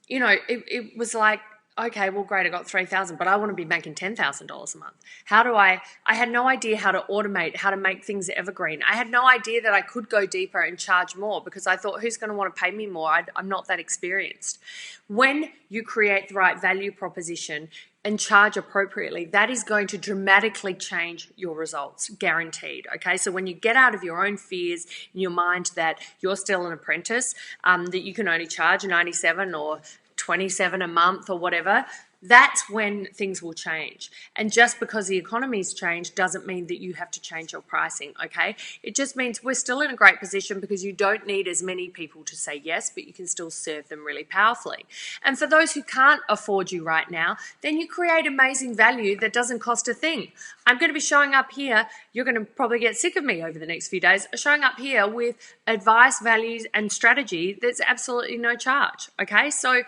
it was like, okay, well, great, I got 3,000, but I want to be making $10,000 a month. I had no idea how to automate, how to make things evergreen. I had no idea that I could go deeper and charge more, because I thought, who's going to want to pay me more? I'm not that experienced. When you create the right value proposition and charge appropriately, that is going to dramatically change your results, guaranteed, okay? So when you get out of your own fears in your mind that you're still an apprentice, that you can only charge 97 or 27 a month or whatever, that's when things will change. And just because the economy's changed doesn't mean that you have to change your pricing, okay? It just means we're still in a great position because you don't need as many people to say yes, but you can still serve them really powerfully. And for those who can't afford you right now, then you create amazing value that doesn't cost a thing. I'm going to be showing up here, you're going to probably get sick of me over the next few days, showing up here with advice, values, and strategy that's absolutely no charge, okay? So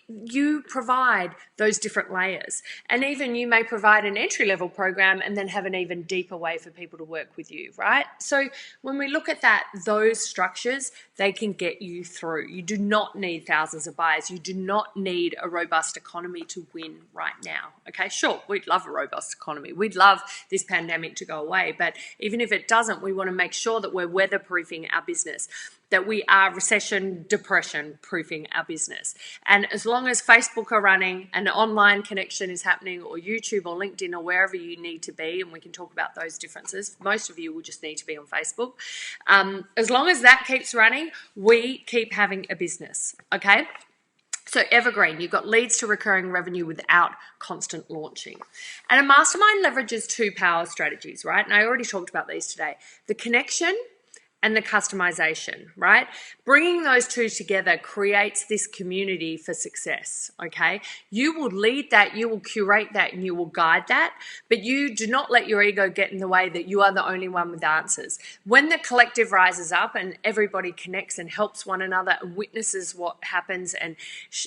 you provide those different layers, and even you may provide an entry-level program and then have an even deeper way for people to work with you, right? So when we look at that, those structures, they can get you through. You do not need thousands of buyers. You do not need a robust economy to win right now, okay? Sure, we'd love a robust economy. We'd love this pandemic to go away, but even if it doesn't, we want to make sure that we're weather-proofing our business, that we are recession, depression proofing our business. And as long as Facebook are running, an online connection is happening, or YouTube or LinkedIn or wherever you need to be, and we can talk about those differences. Most of you will just need to be on Facebook. As long as that keeps running, we keep having a business, okay? So evergreen, you've got leads to recurring revenue without constant launching. And a mastermind leverages two power strategies, right? And I already talked about these today. The connection and the customization, right? Bringing those two together creates this community for success, okay? You will lead that, you will curate that, and you will guide that, but you do not let your ego get in the way that you are the only one with answers. When the collective rises up and everybody connects and helps one another and witnesses what happens and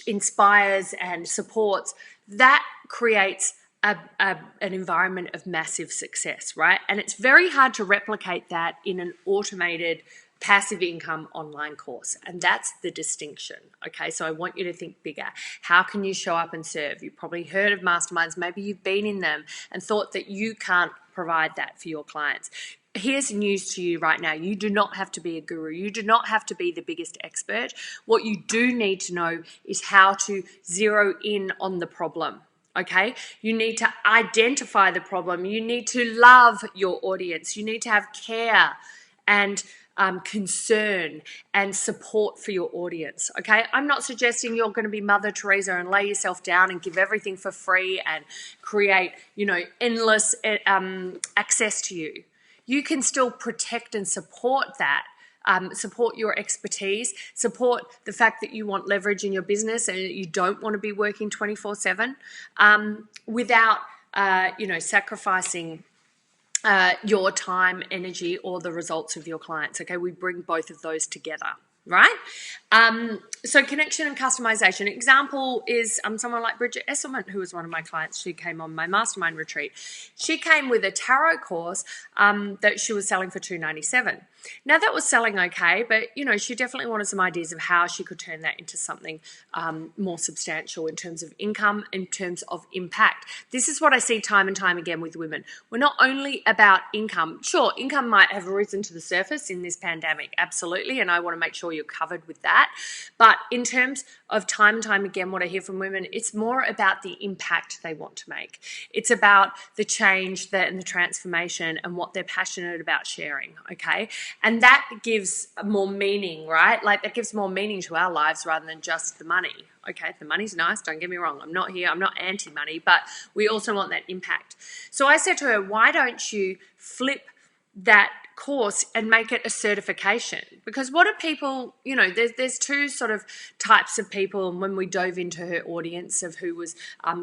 inspires and supports, that creates an environment of massive success, right? And it's very hard to replicate that in an automated passive income online course. And that's the distinction, okay? So I want you to think bigger. How can you show up and serve? You've probably heard of masterminds. Maybe you've been in them and thought that you can't provide that for your clients. Here's news to you right now. You do not have to be a guru. You do not have to be the biggest expert. What you do need to know is how to zero in on the problem. Okay, you need to identify the problem. You need to love your audience. You need to have care and concern and support for your audience. Okay, I'm not suggesting you're going to be Mother Teresa and lay yourself down and give everything for free and create, endless access to you. You can still protect and support that. Support your expertise, support the fact that you want leverage in your business and you don't want to be working 24/7 without, sacrificing your time, energy, or the results of your clients. Okay, we bring both of those together, right? So connection and customization. Example is someone like Bridget Esselman, who was one of my clients. She came on my mastermind retreat. She came with a tarot course that she was selling for $297. Now that was selling okay, but she definitely wanted some ideas of how she could turn that into something more substantial in terms of income, in terms of impact. This is what I see time and time again with women. We're not only about income. Sure, income might have risen to the surface in this pandemic, absolutely, and I want to make sure you're covered with that. But But in terms of time and time again, what I hear from women, it's more about the impact they want to make. It's about the change and the transformation and what they're passionate about sharing, okay? And that gives more meaning, right? Like that gives more meaning to our lives rather than just the money, okay? The money's nice, don't get me wrong. I'm not anti-money, but we also want that impact. So I said to her, why don't you flip that course and make it a certification? Because what are people, there's two sort of types of people. And when we dove into her audience of who was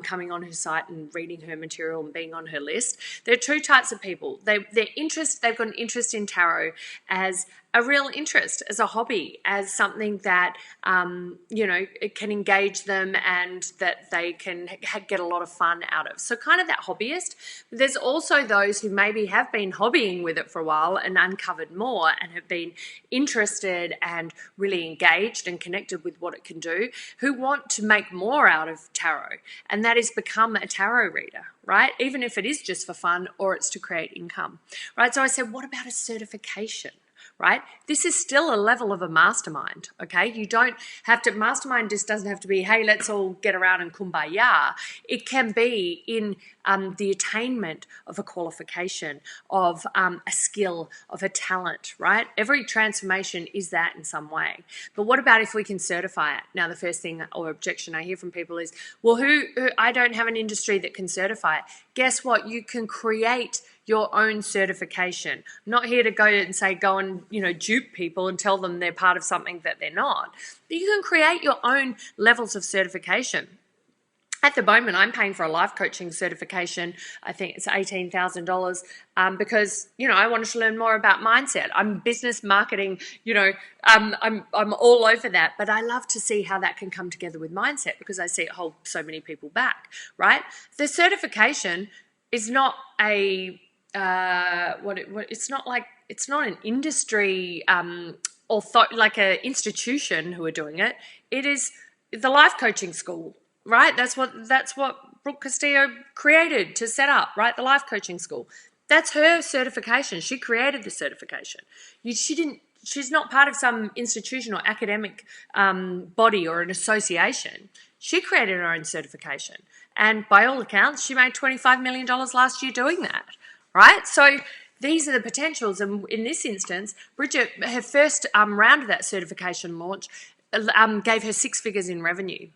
coming on her site and reading her material and being on her list, there are two types of people. They've got an interest in tarot as a real interest, as a hobby, as something that, it can engage them and that they can get a lot of fun out of. So kind of that hobbyist. But there's also those who maybe have been hobbying with it for a while and uncovered more and have been interested and really engaged and connected with what it can do, who want to make more out of tarot. And that is become a tarot reader, right? Even if it is just for fun or it's to create income, right? So I said, what about a certification? Right? This is still a level of a mastermind, okay? You don't have to, mastermind just doesn't have to be, hey, let's all get around and kumbaya. It can be in the attainment of a qualification, of a skill, of a talent, right? Every transformation is that in some way. But what about if we can certify it? Now, the first thing or objection I hear from people is, well, I don't have an industry that can certify it. Guess what? You can create your own certification. I'm not here to go and dupe people and tell them they're part of something that they're not. But you can create your own levels of certification. At the moment, I'm paying for a life coaching certification. I think it's $18,000 because, I wanted to learn more about mindset. I'm business marketing, I'm all over that. But I love to see how that can come together with mindset because I see it hold so many people back, right? The certification is not it's not an industry like an institution who are doing it. It is the life coaching school, right? That's what Brooke Castillo created to set up, right? The life coaching school. That's her certification. She created the certification. She's not part of some institution or academic body or an association. She created her own certification. And by all accounts, she made $25 million last year doing that. Right? So these are the potentials. And in this instance, Bridget, her first round of that certification launch gave her 6 figures in revenue,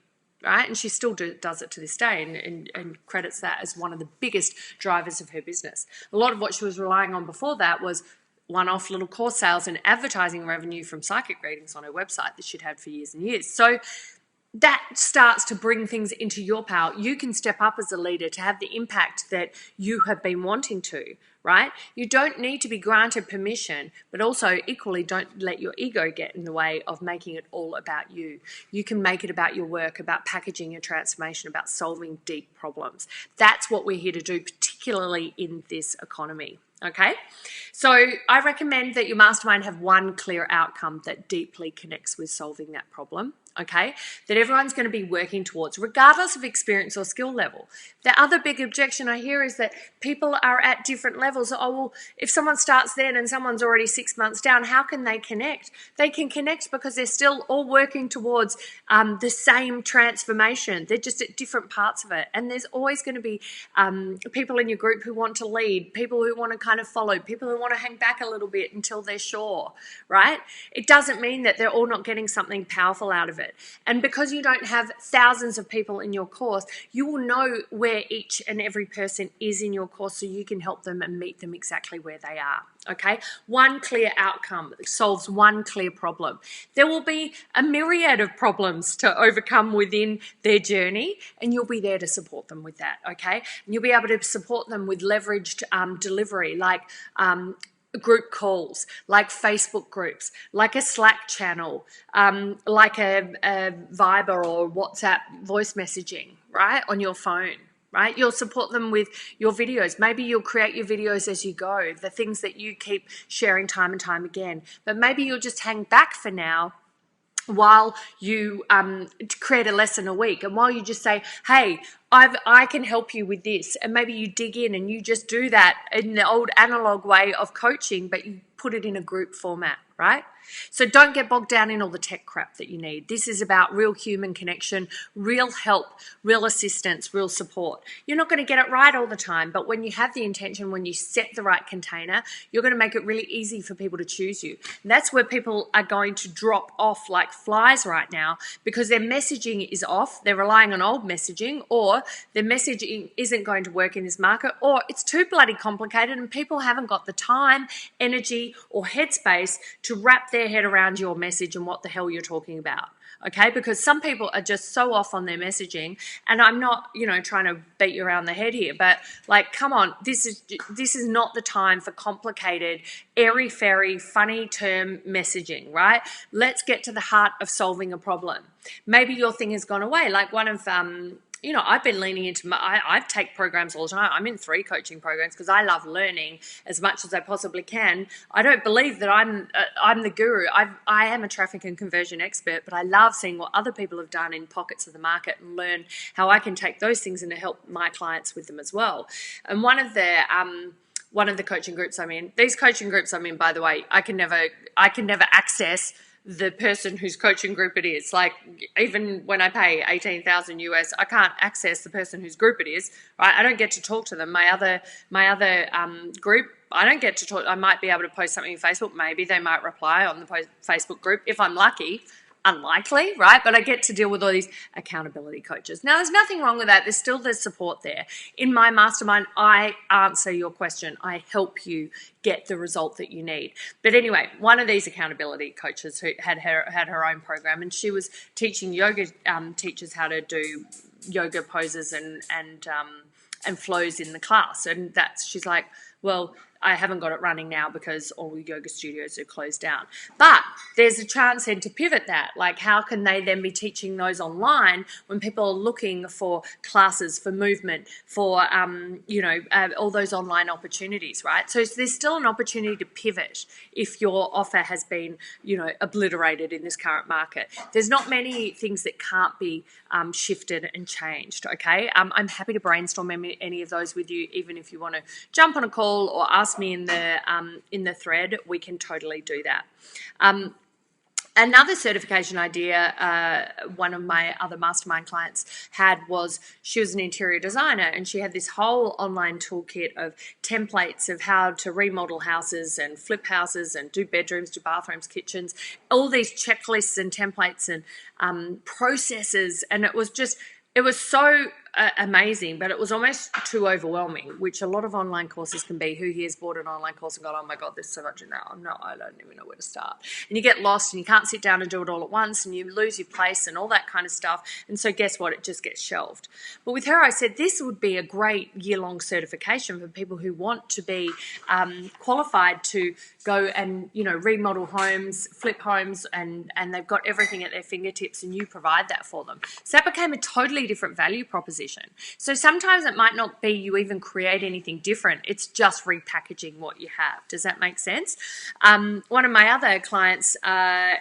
right? And she still does it to this day and credits that as one of the biggest drivers of her business. A lot of what she was relying on before that was one-off little course sales and advertising revenue from psychic readings on her website that she'd had for years and years. So that starts to bring things into your power. You can step up as a leader to have the impact that you have been wanting to, right? You don't need to be granted permission, but also equally don't let your ego get in the way of making it all about you. You can make it about your work, about packaging your transformation, about solving deep problems. That's what we're here to do, particularly in this economy. Okay, so I recommend that your mastermind have one clear outcome that deeply connects with solving that problem. Okay, that everyone's going to be working towards, regardless of experience or skill level. The other big objection I hear is that people are at different levels. Oh, well, if someone starts then and someone's already 6 months down, how can they connect? They can connect because they're still all working towards the same transformation. They're just at different parts of it. And there's always going to be people in your group who want to lead, people who want to kind of follow, people who want to hang back a little bit until they're sure, right? It doesn't mean that they're all not getting something powerful out of it. And because you don't have thousands of people in your course, you will know where each and every person is in your course so you can help them and meet them exactly where they are. Okay, one clear outcome solves one clear problem. There will be a myriad of problems to overcome within their journey, and you'll be there to support them with that. Okay, and you'll be able to support them with leveraged delivery, like group calls, like Facebook groups, like a Slack channel, like a Viber or WhatsApp voice messaging, right, on your phone. Right? You'll support them with your videos. Maybe you'll create your videos as you go, the things that you keep sharing time and time again. But maybe you'll just hang back for now while you create a lesson a week, and while you just say, hey, I can help you with this. And maybe you dig in and you just do that in the old analog way of coaching, but you put it in a group format, right? So don't get bogged down in all the tech crap that you need. This is about real human connection, real help, real assistance, real support. You're not going to get it right all the time, but when you have the intention, when you set the right container, you're going to make it really easy for people to choose you. And that's where people are going to drop off like flies right now because their messaging is off. They're relying on old messaging, or their messaging isn't going to work in this market, or it's too bloody complicated and people haven't got the time, energy, or headspace to wrap their head around your message and what the hell you're talking about. Okay, because some people are just so off on their messaging, and I'm not, trying to beat you around the head here, but like, come on, this is not the time for complicated, airy-fairy, funny term messaging, right? Let's get to the heart of solving a problem. Maybe your thing has gone away. Like one of I've been leaning into I take programs all the time. I'm in 3 coaching programs because I love learning as much as I possibly can. I don't believe that I'm the guru. I am a traffic and conversion expert, but I love seeing what other people have done in pockets of the market and learn how I can take those things and to help my clients with them as well. And one of the coaching groups I'm in, these coaching groups I'm in, by the way, I can never access the person whose coaching group it is. Like, even when I pay $18,000 US, I can't access the person whose group it is, right? I don't get to talk to them. My other group, I don't get to talk. I might be able to post something on Facebook. Maybe they might reply on the Facebook group if I'm lucky. Unlikely, right? But I get to deal with all these accountability coaches. Now, there's nothing wrong with that. There's still the support there. In my mastermind, I answer your question. I help you get the result that you need. But anyway, one of these accountability coaches who had her own program, and she was teaching yoga teachers how to do yoga poses and flows in the class. And she's like, well, I haven't got it running now because all the yoga studios are closed down. But there's a chance then to pivot that. Like, how can they then be teaching those online when people are looking for classes, for movement, for, all those online opportunities, right? So there's still an opportunity to pivot if your offer has been, obliterated in this current market. There's not many things that can't be shifted and changed, okay? I'm happy to brainstorm any of those with you, even if you want to jump on a call or ask me in the thread. We can totally do that. Another certification idea one of my other mastermind clients had was, she was an interior designer, and she had this whole online toolkit of templates of how to remodel houses and flip houses and do bedrooms, do bathrooms, kitchens, all these checklists and templates and processes. And it was so amazing, but it was almost too overwhelming, which a lot of online courses can be. Who here has bought an online course and gone, oh my God, there's so much in there. No, I don't even know where to start. And you get lost and you can't sit down and do it all at once, and you lose your place and all that kind of stuff. And so guess what? It just gets shelved. But with her, I said this would be a great year-long certification for people who want to be qualified to go and, remodel homes, flip homes, and they've got everything at their fingertips, and you provide that for them. So that became a totally different value proposition. So sometimes it might not be you even create anything different. It's just repackaging what you have. Does that make sense? One of my other clients had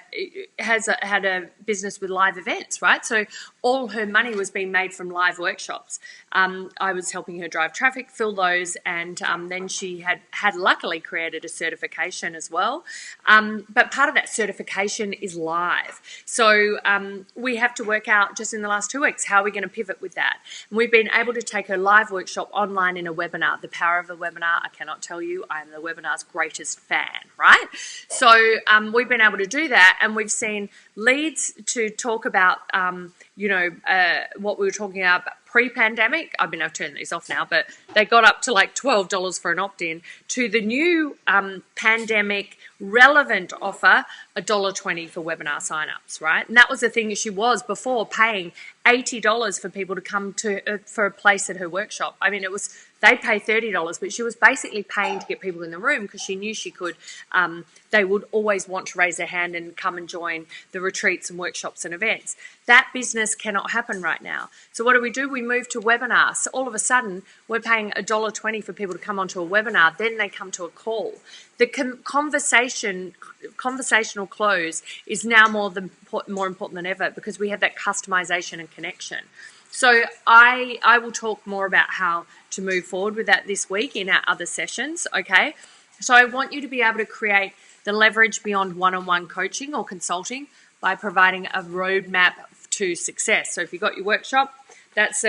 a business with live events, right? So all her money was being made from live workshops. I was helping her drive traffic, fill those, and then she had luckily created a certification as well. But part of that certification is live. So we have to work out just in the last 2 weeks, how are we going to pivot with that? And we've been able to take her live workshop online in a webinar. The power of a webinar, I cannot tell you, I am the webinar's greatest fan, right? So we've been able to do that, and we've seen leads to talk about, what we were talking about pre-pandemic. I mean, I've turned these off now, but they got up to like $12 for an opt-in, to the new pandemic relevant offer, $1.20 for webinar signups, right? And that was the thing that she was before, paying $80 for people to come to for a place at her workshop. I mean, they'd pay $30, but she was basically paying to get people in the room because she knew she could. They would always want to raise their hand and come and join the retreats and workshops and events. That business cannot happen right now. So what do? We move to webinars. So all of a sudden, we're paying $1.20 for people to come onto a webinar. Then they come to a call. The conversational close is now more important than ever, because we have that customization and connection. So I will talk more about how to move forward with that this week in our other sessions, okay? So I want you to be able to create the leverage beyond one-on-one coaching or consulting by providing a roadmap to success. So if you've got your workshop, that's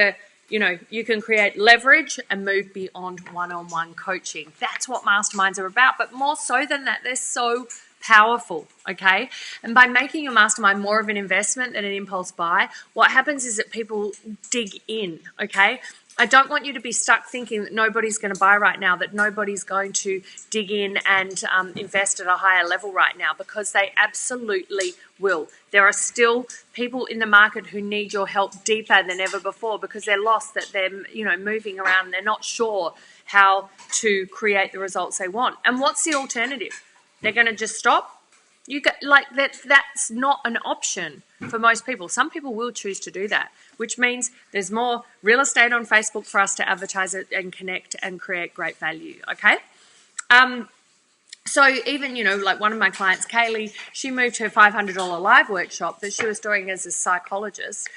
you can create leverage and move beyond one-on-one coaching. That's what masterminds are about, but more so than that, they're so powerful, okay? And by making your mastermind more of an investment than an impulse buy, what happens is that people dig in, okay? I don't want you to be stuck thinking that nobody's going to buy right now, that nobody's going to dig in and invest at a higher level right now, because they absolutely will. There are still people in the market who need your help deeper than ever before because they're lost, that they're moving around and they're not sure how to create the results they want. And what's the alternative? They're going to just stop? That's not an option for most people. Some people will choose to do that, which means there's more real estate on Facebook for us to advertise it and connect and create great value, okay? So even, like one of my clients, Kaylee, she moved her $500 live workshop that she was doing as a psychologist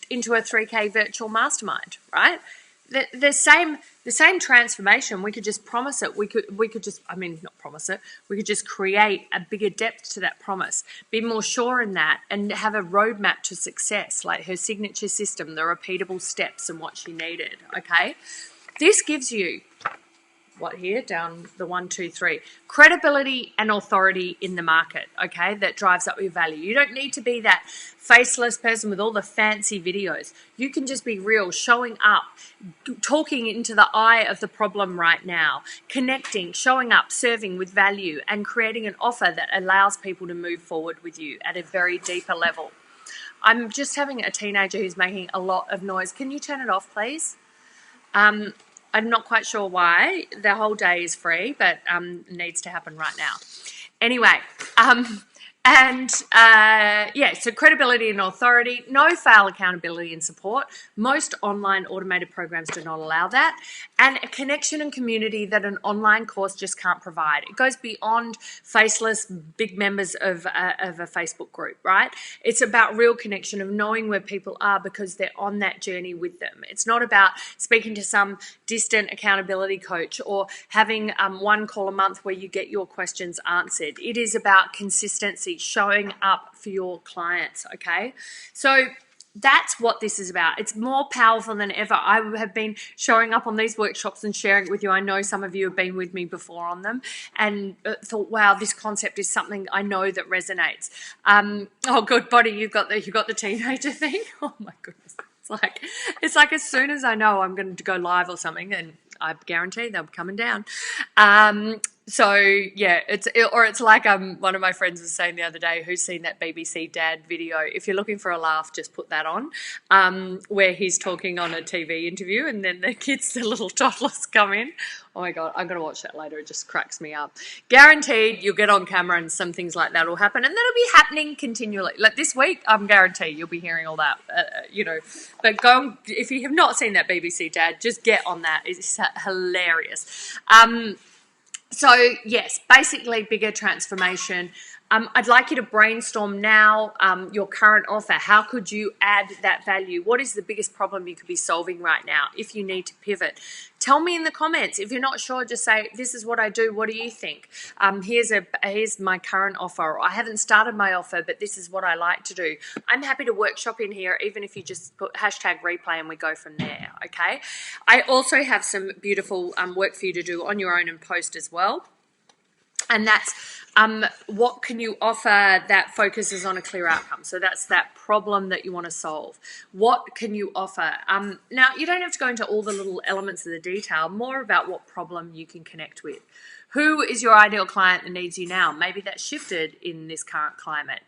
into a 3K virtual mastermind, right? The same transformation, we could just promise it. We could just, not promise it. We could just create a bigger depth to that promise, be more sure in that, and have a roadmap to success, like her signature system, the repeatable steps and what she needed, okay? This gives you, down the 1, 2, 3, credibility and authority in the market, okay, that drives up your value. You don't need to be that faceless person with all the fancy videos. You can just be real, showing up, talking into the eye of the problem right now, connecting, showing up, serving with value, and creating an offer that allows people to move forward with you at a very deeper level. I'm just having a teenager who's making a lot of noise. Can you turn it off, please? I'm not quite sure why. The whole day is free, but needs to happen right now. Anyway, so credibility and authority, no fail accountability and support. Most online automated programs do not allow that. And a connection and community that an online course just can't provide. It goes beyond faceless big members of a Facebook group, right? It's about real connection, of knowing where people are because they're on that journey with them. It's not about speaking to some distant accountability coach or having one call a month where you get your questions answered. It is about consistency, showing up for your clients, okay? So that's what this is about. It's more powerful than ever. I have been showing up on these workshops and sharing it with you. I know some of you have been with me before on them and thought, wow, this concept is something I know that resonates. Oh, good, Buddy, you got the teenager thing. Oh my goodness, it's like as soon as I know I'm going to go live or something, and I guarantee they'll be coming down. So yeah, it's like one of my friends was saying the other day, who's seen that BBC Dad video. If you're looking for a laugh, just put that on, where he's talking on a TV interview, and then the little toddlers come in. Oh my God, I'm going to watch that later. It just cracks me up. Guaranteed you'll get on camera and some things like that will happen, and that'll be happening continually. Like this week, I'm guaranteed you'll be hearing all that, But if you have not seen that BBC Dad, just get on that. It's hilarious. So yes, basically bigger transformation. I'd like you to brainstorm now your current offer. How could you add that value? What is the biggest problem you could be solving right now if you need to pivot? Tell me in the comments. If you're not sure, just say, this is what I do. What do you think? Here's my current offer. I haven't started my offer, but this is what I like to do. I'm happy to workshop in here, even if you just put #replay and we go from there, okay? I also have some beautiful work for you to do on your own and post as well. And that's what can you offer that focuses on a clear outcome? So that's that problem that you want to solve. What can you offer? Now, you don't have to go into all the little elements of the detail, more about what problem you can connect with. Who is your ideal client that needs you now? Maybe that's shifted in this current climate.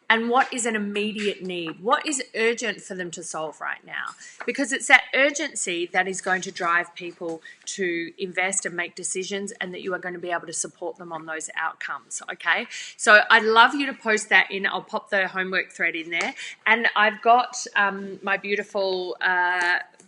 And what is an immediate need? What is urgent for them to solve right now? Because it's that urgency that is going to drive people to invest and make decisions, and that you are going to be able to support them on those outcomes, okay? So I'd love you to post that in. I'll pop the homework thread in there. And I've got my beautiful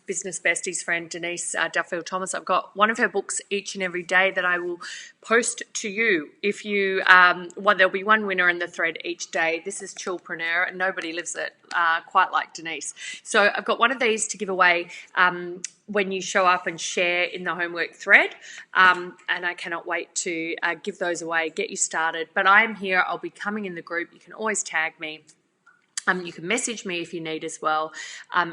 business besties friend, Denise Duffield Thomas. I've got one of her books each and every day that I will post to you if you, well, there'll be one winner in the thread each day. This is Chillpreneur, and nobody lives it quite like Denise. So I've got one of these to give away when you show up and share in the homework thread, and I cannot wait to give those away, get you started. But I'm here. I'll be coming in the group. You can always tag me. You can message me if you need as well.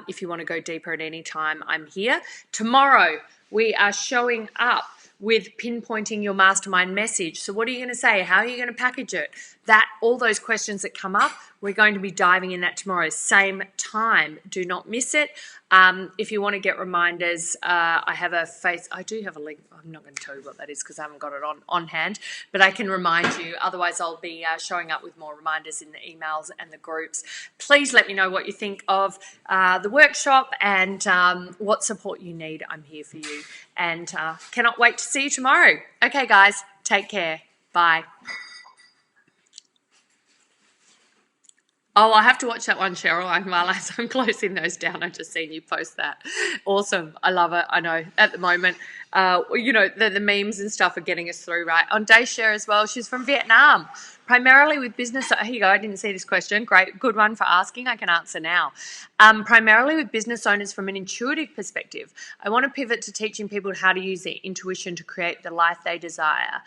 If you want to go deeper at any time, I'm here. Tomorrow, we are showing up with pinpointing your mastermind message. So what are you going to say? How are you going to package it? All those questions that come up, we're going to be diving in that tomorrow, same time. Do not miss it. If you want to get reminders, I do have a link. I'm not going to tell you what that is because I haven't got it on hand, but I can remind you. Otherwise, I'll be showing up with more reminders in the emails and the groups. Please let me know what you think of the workshop and what support you need. I'm here for you, and cannot wait to see you tomorrow. Okay, guys, take care. Bye. Oh, I have to watch that one, Cheryl. I'm closing those down. I've just seen you post that. Awesome. I love it. I know at the moment, the memes and stuff are getting us through, right? On Day Share as well. She's from Vietnam, primarily with business. Here you go. I didn't see this question. Great. Good one for asking. I can answer now. Primarily with business owners from an intuitive perspective. I want to pivot to teaching people how to use their intuition to create the life they desire.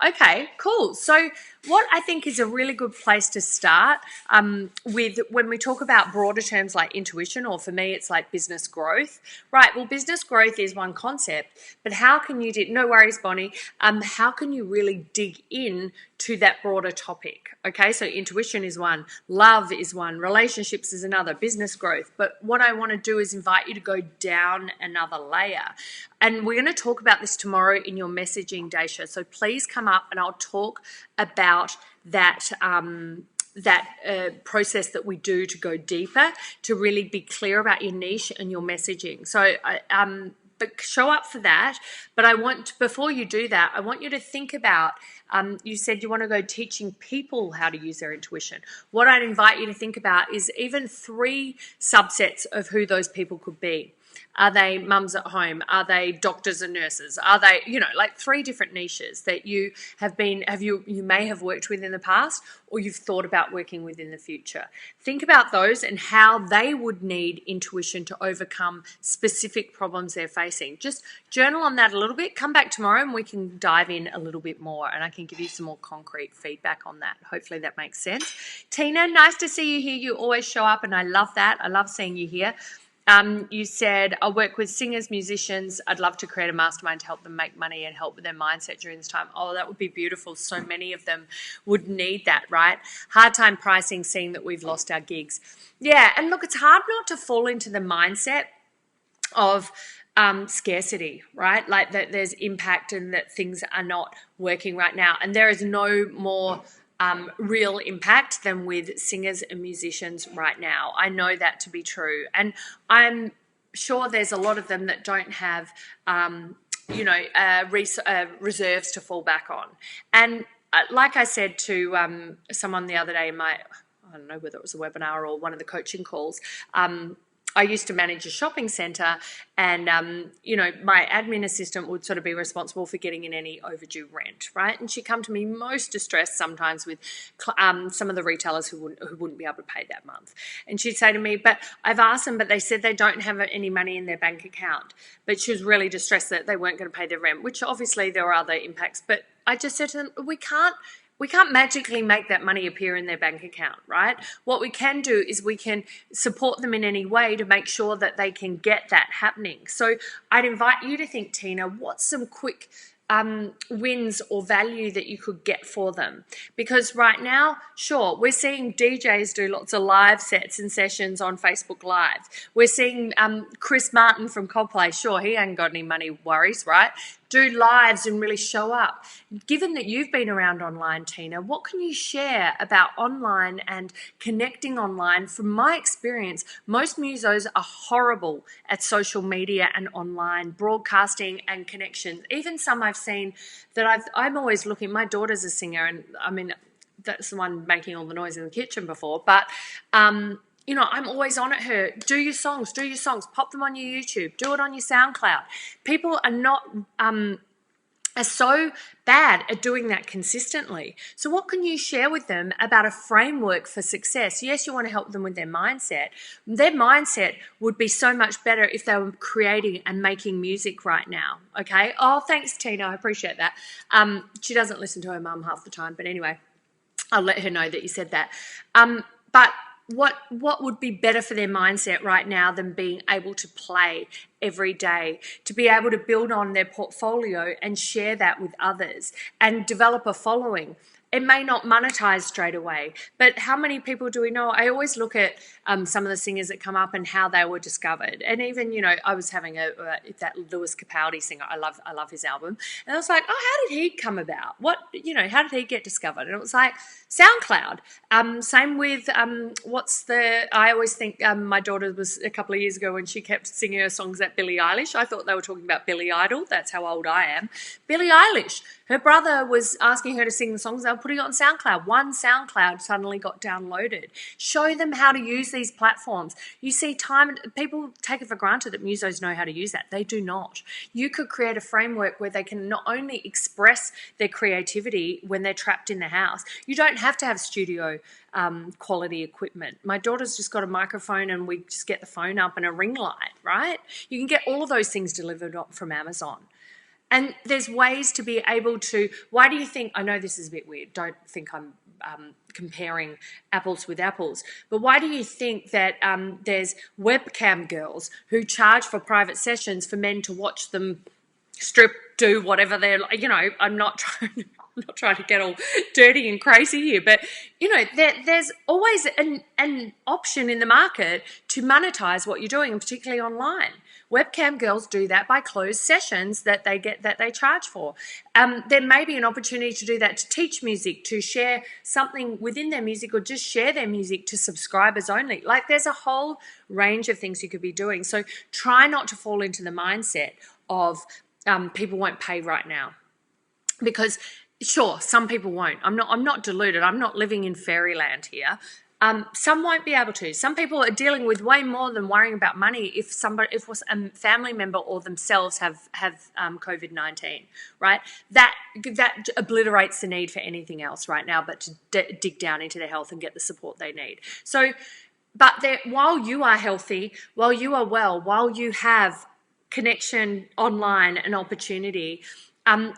Okay, cool. So what I think is a really good place to start with when we talk about broader terms like intuition, or for me, it's like business growth, right? Well, business growth is one concept, but how can you no worries, Bonnie. How can you really dig in to that broader topic? Okay, so intuition is one, love is one, relationships is another, business growth. But what I want to do is invite you to go down another layer. And we're going to talk about this tomorrow in your messaging, Daisha. So please come up and I'll talk about that process that we do to go deeper, to really be clear about your niche and your messaging. So but show up for that. But before you do that, I want you to think about, you said you want to go teaching people how to use their intuition. What I'd invite you to think about is even 3 subsets of who those people could be. Are they mums at home? Are they doctors and nurses? Are they, like 3 different niches that you may have worked with in the past, or you've thought about working with in the future. Think about those and how they would need intuition to overcome specific problems they're facing. Just journal on that a little bit. Come back tomorrow and we can dive in a little bit more, and I can give you some more concrete feedback on that. Hopefully that makes sense. Tina, nice to see you here. You always show up, and I love that. I love seeing you here. You said, I work with singers, musicians. I'd love to create a mastermind to help them make money and help with their mindset during this time. Oh, that would be beautiful. So many of them would need that, right? Hard time pricing, seeing that we've lost our gigs. Yeah, and look, it's hard not to fall into the mindset of scarcity, right? Like that there's impact and that things are not working right now. And there is no more real impact than with singers and musicians right now. I know that to be true. And I'm sure there's a lot of them that don't have, reserves to fall back on. And like I said to someone the other day in I don't know whether it was a webinar or one of the coaching calls, I used to manage a shopping centre, and, my admin assistant would sort of be responsible for getting in any overdue rent, right? And she'd come to me most distressed sometimes with some of the retailers who wouldn't be able to pay that month. And she'd say to me, but I've asked them, but they said they don't have any money in their bank account. But she was really distressed that they weren't going to pay their rent, which obviously there were other impacts. But I just said to them, we can't magically make that money appear in their bank account, right? What we can do is we can support them in any way to make sure that they can get that happening. So I'd invite you to think, Tina, what's some quick wins or value that you could get for them? Because right now, sure, we're seeing DJs do lots of live sets and sessions on Facebook Live. We're seeing Chris Martin from Coldplay, sure, he ain't got any money worries, right? Do lives and really show up. Given that you've been around online, Tina, what can you share about online and connecting online? From my experience, most musos are horrible at social media and online broadcasting and connections. Even some I've seen that I'm always looking. My daughter's a singer, and I mean, that's the one making all the noise in the kitchen before, but I'm always on at her. Do your songs, pop them on your YouTube, do it on your SoundCloud. People are not are so bad at doing that consistently. So what can you share with them about a framework for success? Yes, you want to help them with their mindset. Their mindset would be so much better if they were creating and making music right now. Okay. Oh, thanks, Tina. I appreciate that. She doesn't listen to her mum half the time, but anyway, I'll let her know that you said that. But what would be better for their mindset right now than being able to play every day, to be able to build on their portfolio and share that with others and develop a following? It may not monetize straight away, but how many people do we know? I always look at some of the singers that come up and how they were discovered. And even, I was having that Lewis Capaldi singer. I love his album. And I was like, oh, how did he come about? How did he get discovered? And it was like SoundCloud. Same with, I always think my daughter was a couple of years ago when she kept singing her songs at Billie Eilish. I thought they were talking about Billy Idol. That's how old I am. Billie Eilish. Her brother was asking her to sing the songs. They were putting it on SoundCloud. One SoundCloud suddenly got downloaded. Show them how to use these platforms. You see, people take it for granted that musos know how to use that. They do not. You could create a framework where they can not only express their creativity when they're trapped in the house. You don't have to have studio quality equipment. My daughter's just got a microphone and we just get the phone up and a ring light, right? You can get all of those things delivered from Amazon. And there's ways to be able to, why do you think, I know this is a bit weird, don't think I'm comparing apples with apples, but why do you think that there's webcam girls who charge for private sessions for men to watch them strip, do whatever they're, I'm not trying to get all dirty and crazy here, but there's always an option in the market to monetize what you're doing, and particularly online. Webcam girls do that by closed sessions that they charge for. There may be an opportunity to do that, to teach music, to share something within their music, or just share their music to subscribers only. Like, there's a whole range of things you could be doing. So try not to fall into the mindset of people won't pay right now, because sure, some people won't. I'm not deluded. I'm not living in fairyland here. Some won't be able to. Some people are dealing with way more than worrying about money if a family member or themselves have COVID-19, right? That obliterates the need for anything else right now but to dig down into their health and get the support they need. So, but while you are healthy, while you are well, while you have connection online and opportunity,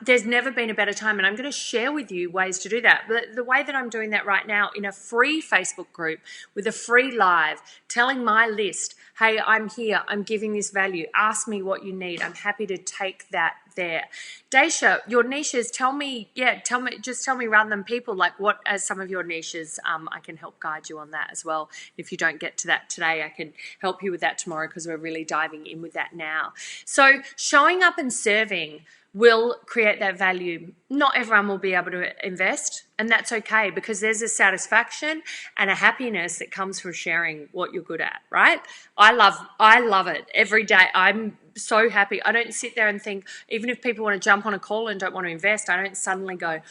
there's never been a better time, and I'm going to share with you ways to do that. But the way that I'm doing that right now in a free Facebook group with a free live, telling my list, hey, I'm here, I'm giving this value, ask me what you need, I'm happy to take that there. Daisha, your niches, tell me rather than people, like what as some of your niches, I can help guide you on that as well. If you don't get to that today, I can help you with that tomorrow, because we're really diving in with that now. So showing up and serving will create that value. Not everyone will be able to invest, and that's okay, because there's a satisfaction and a happiness that comes from sharing what you're good at, right? I love it every day. I'm so happy. I don't sit there and think, even if people want to jump on a call and don't want to invest, I don't suddenly go,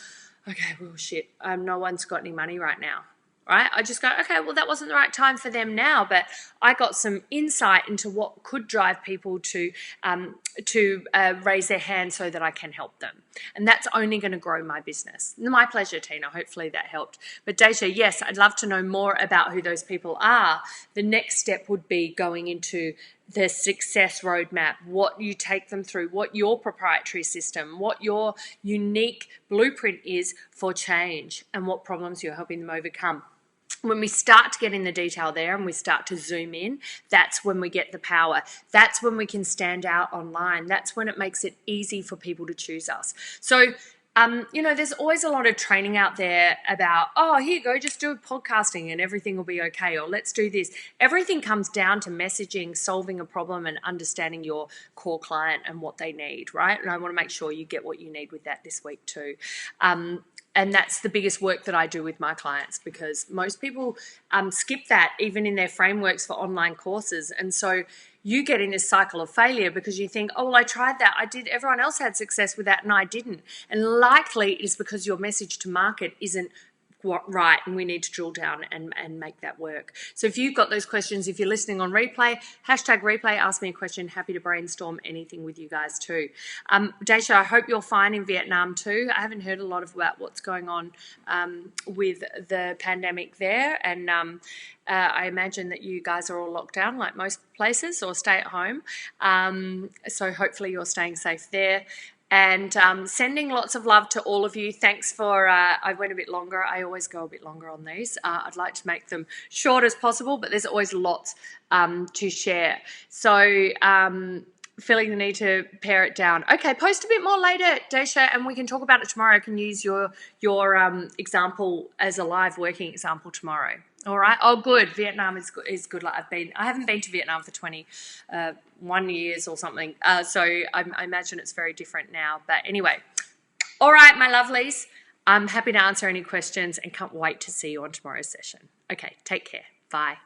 okay, well, shit, no one's got any money right now. Right? I just go, okay, well, that wasn't the right time for them now, but I got some insight into what could drive people to raise their hand so that I can help them. And that's only going to grow my business. My pleasure, Tina. Hopefully that helped. But Daisha, yes, I'd love to know more about who those people are. The next step would be going into the success roadmap, what you take them through, what your proprietary system, what your unique blueprint is for change, and what problems you're helping them overcome. When we start to get in the detail there and we start to zoom in, that's when we get the power. That's when we can stand out online. That's when it makes it easy for people to choose us. So, there's always a lot of training out there about, oh, here you go, just do podcasting and everything will be okay, or let's do this. Everything comes down to messaging, solving a problem, and understanding your core client and what they need, right? And I want to make sure you get what you need with that this week too. And that's the biggest work that I do with my clients, because most people skip that even in their frameworks for online courses. And so you get in this cycle of failure because you think, oh, well, I tried that. Everyone else had success with that and I didn't. And likely it is because your message to market isn't right, and we need to drill down and make that work. So if you've got those questions, if you're listening on replay, #replay, ask me a question. Happy to brainstorm anything with you guys too. Daisha, I hope you're fine in Vietnam too. I haven't heard a lot about what's going on with the pandemic there, and I imagine that you guys are all locked down like most places, or stay at home. So hopefully you're staying safe there. And sending lots of love to all of you. Thanks for, I went a bit longer. I always go a bit longer on these. I'd like to make them short as possible, but there's always lots to share. So feeling the need to pare it down. Okay, post a bit more later, Daisha, and we can talk about it tomorrow. I can use your example as a live working example tomorrow. All right. Oh, good. Vietnam is good. Like I haven't been to Vietnam for 21 years or something. So I imagine it's very different now. But anyway, all right, my lovelies. I'm happy to answer any questions and can't wait to see you on tomorrow's session. Okay, take care. Bye.